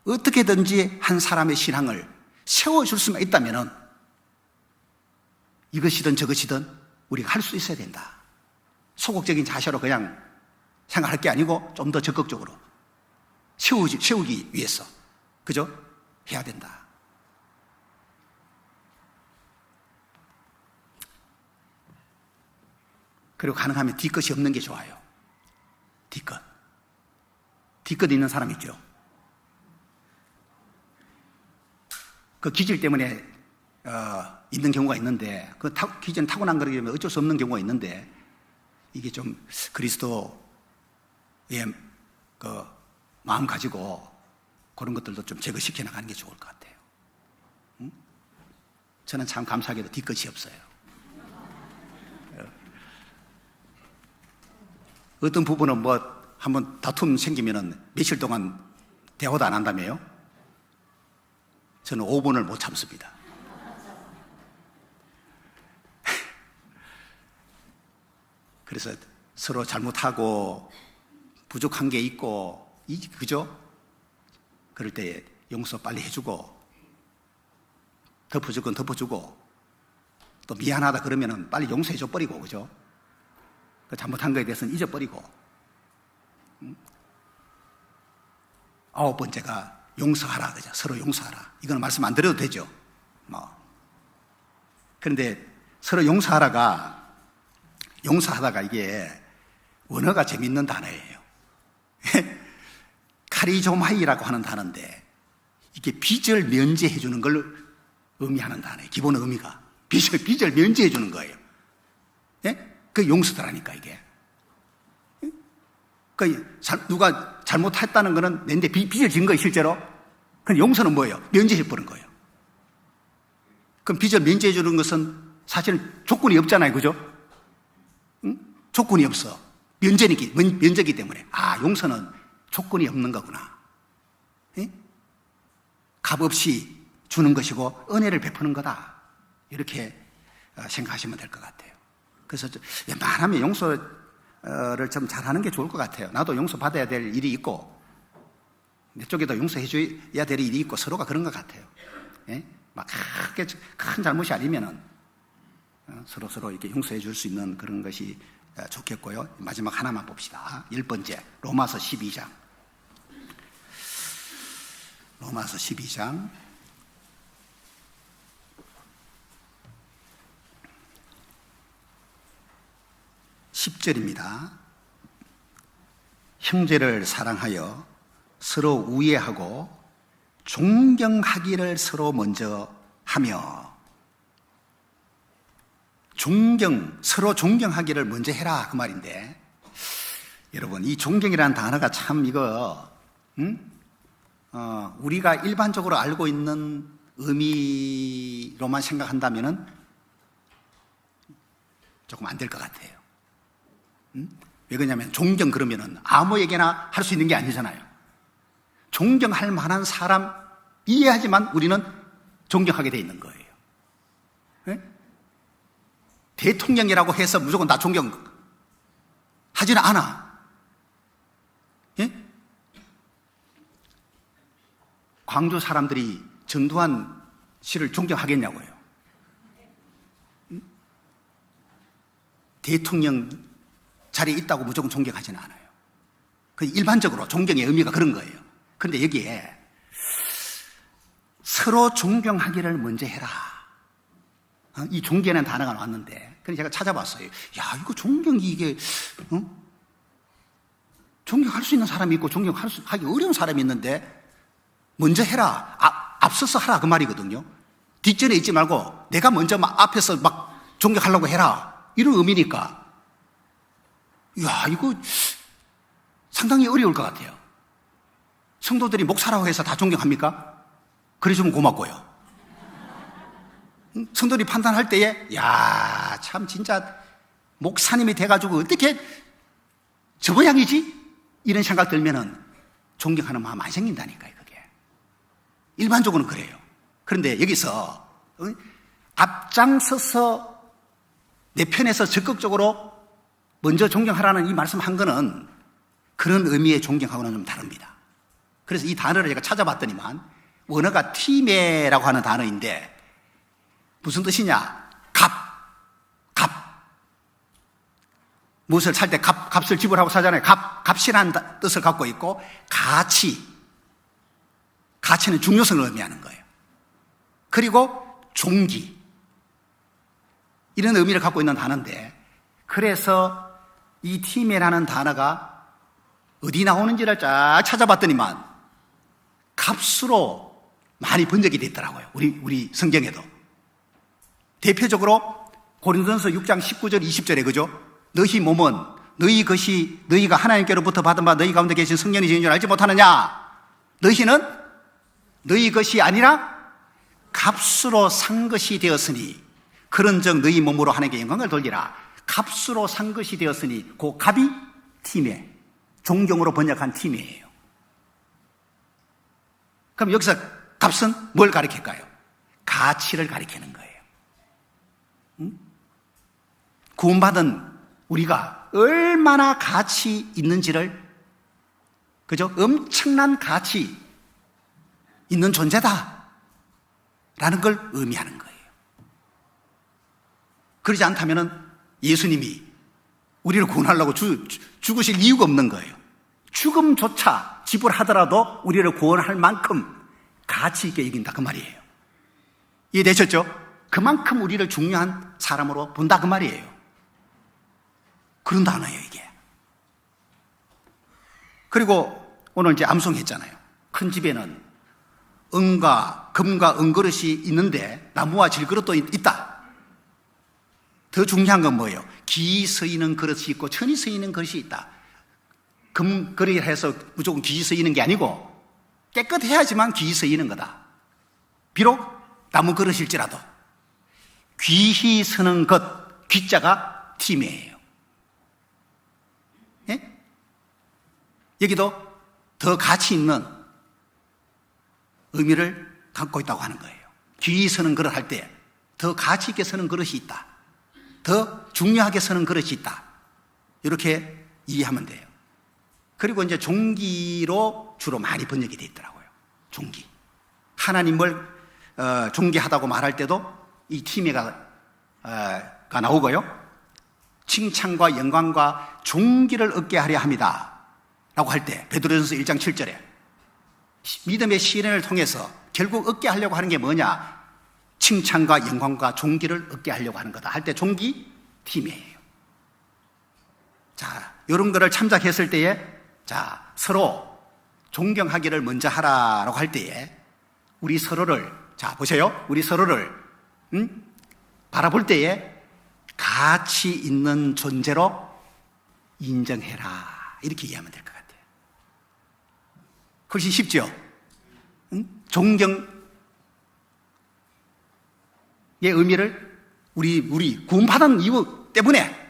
어떻게든지 한 사람의 신앙을 세워줄 수만 있다면 이것이든 저것이든 우리가 할 수 있어야 된다. 소극적인 자세로 그냥 생각할 게 아니고 좀 더 적극적으로 세우기 위해서 그죠? 해야 된다. 그리고 가능하면 뒤끝이 없는 게 좋아요. 뒤끝 있는 사람 있죠? 그 기질 때문에 있는 경우가 있는데 그 기질은 타고난 거기 때문에 어쩔 수 없는 경우가 있는데 이게 좀 그리스도의 그 마음 가지고 그런 것들도 좀 제거시켜 나가는 게 좋을 것 같아요. 응? 저는 참 감사하게도 뒤끝이 없어요. 어떤 부분은 뭐 한번 다툼 생기면은 며칠 동안 대화도 안 한다며요? 저는 5분을 못 참습니다. 그래서 서로 잘못하고 부족한 게 있고, 그죠? 그럴 때 용서 빨리 해주고, 덮어줄 건 덮어주고, 또 미안하다 그러면은 빨리 용서해줘 버리고, 그죠? 그 잘못한 거에 대해서는 잊어버리고. 9번째가 용서하라, 그죠? 서로 용서하라. 이거는 말씀 안 드려도 되죠? 뭐. 그런데 서로 용서하다가 이게 원어가 재밌는 단어예요. 카리조마이라고 하는 단어인데 이게 빚을 면제해 주는 걸 의미하는 단어예요. 기본 의미가. 빚을 면제해 주는 거예요. 예? 그 용서더라니까, 이게. 그 누가 잘못했다는 거는 내인데 빚을 진 거예요, 실제로. 그럼 용서는 뭐예요? 면제해 버린 거예요. 그럼 빚을 면제해 주는 것은 사실은 조건이 없잖아요, 그죠? 응? 조건이 없어. 면제기 때문에. 용서는 조건이 없는 거구나. 예? 값 없이 주는 것이고 은혜를 베푸는 거다. 이렇게 생각하시면 될 것 같아요. 그래서 웬만하면 용서를 좀 잘하는 게 좋을 것 같아요. 나도 용서받아야 될 일이 있고 내 쪽에도 용서해줘야 될 일이 있고 서로가 그런 것 같아요. 예? 막 크게 큰 잘못이 아니면은 서로 이렇게 용서해 줄 수 있는 그런 것이 좋겠고요. 마지막 하나만 봅시다. 10번째, 로마서 12장. 로마서 12장. 10절입니다. 형제를 사랑하여 서로 우애하고 존경하기를 서로 먼저 하며 서로 존경하기를 먼저 해라, 그 말인데 여러분, 이 존경이라는 단어가 참 이거 우리가 일반적으로 알고 있는 의미로만 생각한다면은 조금 안 될 것 같아요. 왜 그러냐면 존경 그러면은 아무에게나 할 수 있는 게 아니잖아요. 존경할 만한 사람 이해하지만 우리는 존경하게 돼 있는 거예요. 네? 대통령이라고 해서 무조건 나 존경하지는 않아. 예? 광주 사람들이 전두환 씨를 존경하겠냐고요. 대통령 자리에 있다고 무조건 존경하지는 않아요. 일반적으로 존경의 의미가 그런 거예요. 그런데 여기에 서로 존경하기를 먼저 해라. 이 존경이라는 단어가 나왔는데, 그래서 제가 찾아봤어요. 야, 이거 존경이 이게, 존경할 수 있는 사람이 있고 존경하기 어려운 사람이 있는데, 먼저 해라. 앞서서 하라. 그 말이거든요. 뒷전에 있지 말고 내가 먼저 앞에서 막 존경하려고 해라. 이런 의미니까. 야, 이거 상당히 어려울 것 같아요. 성도들이 목사라고 해서 다 존경합니까? 그래주면 고맙고요. 성도들이 판단할 때에 야, 참 진짜 목사님이 돼가지고 어떻게 저 모양이지? 이런 생각 들면은 존경하는 마음 많이 생긴다니까요, 그게. 일반적으로는 그래요. 그런데 여기서 앞장서서 내 편에서 적극적으로 먼저 존경하라는 이 말씀한 거는 그런 의미의 존경하고는 좀 다릅니다. 그래서 이 단어를 제가 찾아봤더니만 원어가 티메라고 하는 단어인데 무슨 뜻이냐? 값. 무엇을 살 때 값을 지불하고 사잖아요. 값이라는 뜻을 갖고 있고 가치는 중요성을 의미하는 거예요. 그리고 종기 이런 의미를 갖고 있는 단어인데 그래서 이 티메라는 단어가 어디 나오는지를 쫙 찾아봤더니만 값으로 많이 번역이 됐더라고요. 우리 성경에도. 대표적으로 고린도전서 6장 19절 20절에 그죠? 너희 몸은 너희 것이 너희가 하나님께로부터 받은 바 너희 가운데 계신 성령이 지은 줄 알지 못하느냐? 너희는 너희 것이 아니라 값으로 산 것이 되었으니 그런즉 너희 몸으로 하나님께 영광을 돌리라. 값으로 산 것이 되었으니 그 값이 티메, 존경으로 번역한 티메예요. 그럼 여기서 값은 뭘 가리킬까요? 가치를 가리키는 거예요. 구원받은 우리가 얼마나 가치 있는지를, 그죠? 엄청난 가치 있는 존재다 라는 걸 의미하는 거예요. 그러지 않다면 예수님이 우리를 구원하려고 죽으실 이유가 없는 거예요. 죽음조차 지불하더라도 우리를 구원할 만큼 가치 있게 여긴다 그 말이에요. 이해되셨죠? 그만큼 우리를 중요한 사람으로 본다 그 말이에요. 그런 단어예요 이게. 그리고 오늘 이제 암송했잖아요. 큰 집에는 은과 금과 은그릇이 있는데 나무와 질그릇도 있다. 더 중요한 건 뭐예요? 기 서이는 그릇이 있고 천이 서이는 그릇이 있다. 금 그릇이라 해서 무조건 기 서이는 게 아니고 깨끗해야지만 기 서이는 거다. 비록 나무 그릇일지라도 귀히 서는 것, 귀자가 티메예요. 예? 여기도 더 가치 있는 의미를 갖고 있다고 하는 거예요. 귀히 서는 그릇 할 때 더 가치 있게 서는 그릇이 있다. 더 중요하게 서는 그릇이 있다. 이렇게 이해하면 돼요. 그리고 이제 종기로 주로 많이 번역이 되어 있더라고요. 종기. 하나님을 존귀하다고 말할 때도 이 티메가 나오고요. 칭찬과 영광과 존귀를 얻게 하려 합니다 라고 할 때 베드로전서 1장 7절에 믿음의 시련을 통해서 결국 얻게 하려고 하는 게 뭐냐? 칭찬과 영광과 존귀를 얻게 하려고 하는 거다 할 때 종기 티메예요. 자, 이런 거를 참작했을 때에 자, 서로 존경하기를 먼저 하라라고 할 때에 우리 서로를, 자 보세요, 우리 서로를 바라볼 때에 가치 있는 존재로 인정해라 이렇게 이해하면 될 것 같아요. 훨씬 쉽죠? 존경의 의미를 우리 구원받은 이유 때문에,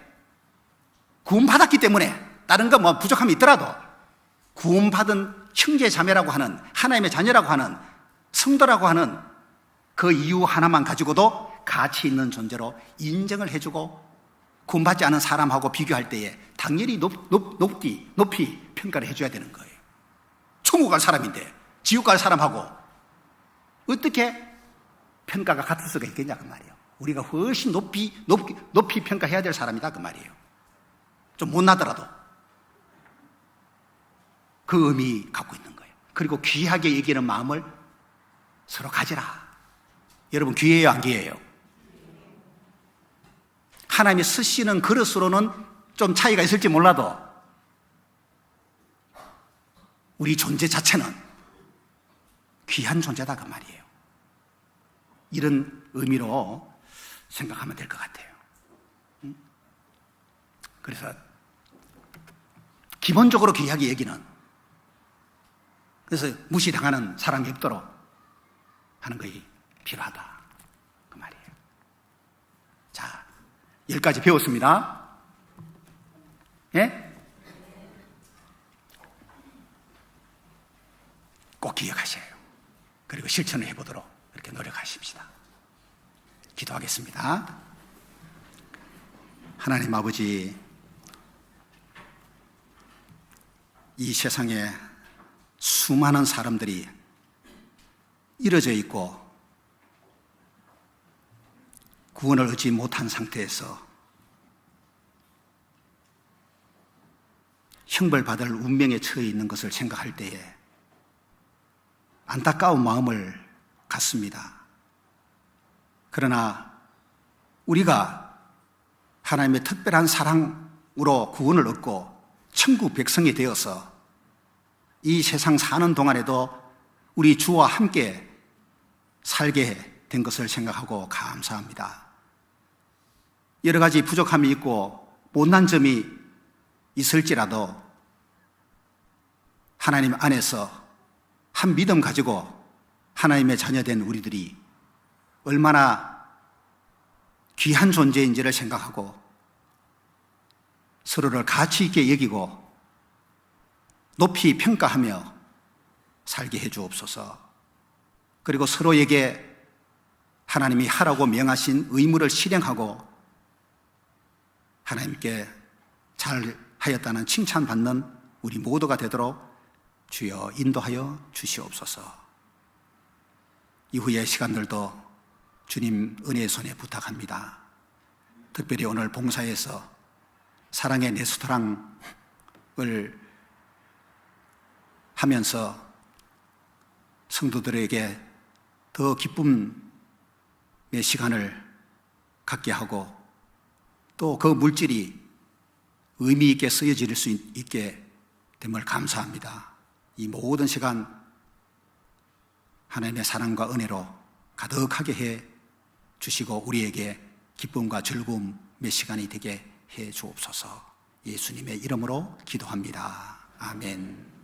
구원받았기 때문에 다른 거 뭐 부족함이 있더라도 구원받은 형제 자매라고 하는 하나님의 자녀라고 하는 성도라고 하는 그 이유 하나만 가지고도 가치 있는 존재로 인정을 해주고 구원받지 않은 사람하고 비교할 때에 당연히 높이 평가를 해줘야 되는 거예요. 천국 갈 사람인데 지옥 갈 사람하고 어떻게 평가가 같을 수가 있겠냐 그 말이에요. 우리가 훨씬 높이 평가해야 될 사람이다 그 말이에요. 좀 못나더라도 그 의미 갖고 있는 거예요. 그리고 귀하게 여기는 마음을 서로 가지라. 여러분 귀해요 안 귀해요? 하나님이 쓰시는 그릇으로는 좀 차이가 있을지 몰라도 우리 존재 자체는 귀한 존재다 그 말이에요. 이런 의미로 생각하면 될 것 같아요. 그래서 기본적으로 귀하게 여기는, 그래서 무시당하는 사람이 없도록 하는 것이 필요하다 그 말이에요. 자, 10가지 배웠습니다. 예? 꼭 기억하셔요. 그리고 실천을 해보도록 이렇게 노력하십시다. 기도하겠습니다. 하나님 아버지, 이 세상에 수많은 사람들이 이뤄져 있고 구원을 얻지 못한 상태에서 형벌받을 운명에 처해 있는 것을 생각할 때에 안타까운 마음을 갖습니다. 그러나 우리가 하나님의 특별한 사랑으로 구원을 얻고 천국 백성이 되어서 이 세상 사는 동안에도 우리 주와 함께 살게 된 것을 생각하고 감사합니다. 여러 가지 부족함이 있고 못난 점이 있을지라도 하나님 안에서 한 믿음 가지고 하나님의 자녀된 우리들이 얼마나 귀한 존재인지를 생각하고 서로를 가치 있게 여기고 높이 평가하며 살게 해 주옵소서. 그리고 서로에게 하나님이 하라고 명하신 의무를 실행하고 하나님께 잘 하였다는 칭찬받는 우리 모두가 되도록 주여 인도하여 주시옵소서. 이후의 시간들도 주님 은혜의 손에 부탁합니다. 특별히 오늘 봉사에서 사랑의 레스토랑을 하면서 성도들에게 더 기쁨의 시간을 갖게 하고 또 그 물질이 의미 있게 쓰여질 수 있게 됨을 감사합니다. 이 모든 시간 하나님의 사랑과 은혜로 가득하게 해 주시고 우리에게 기쁨과 즐거움의 시간이 되게 해 주옵소서. 예수님의 이름으로 기도합니다. 아멘.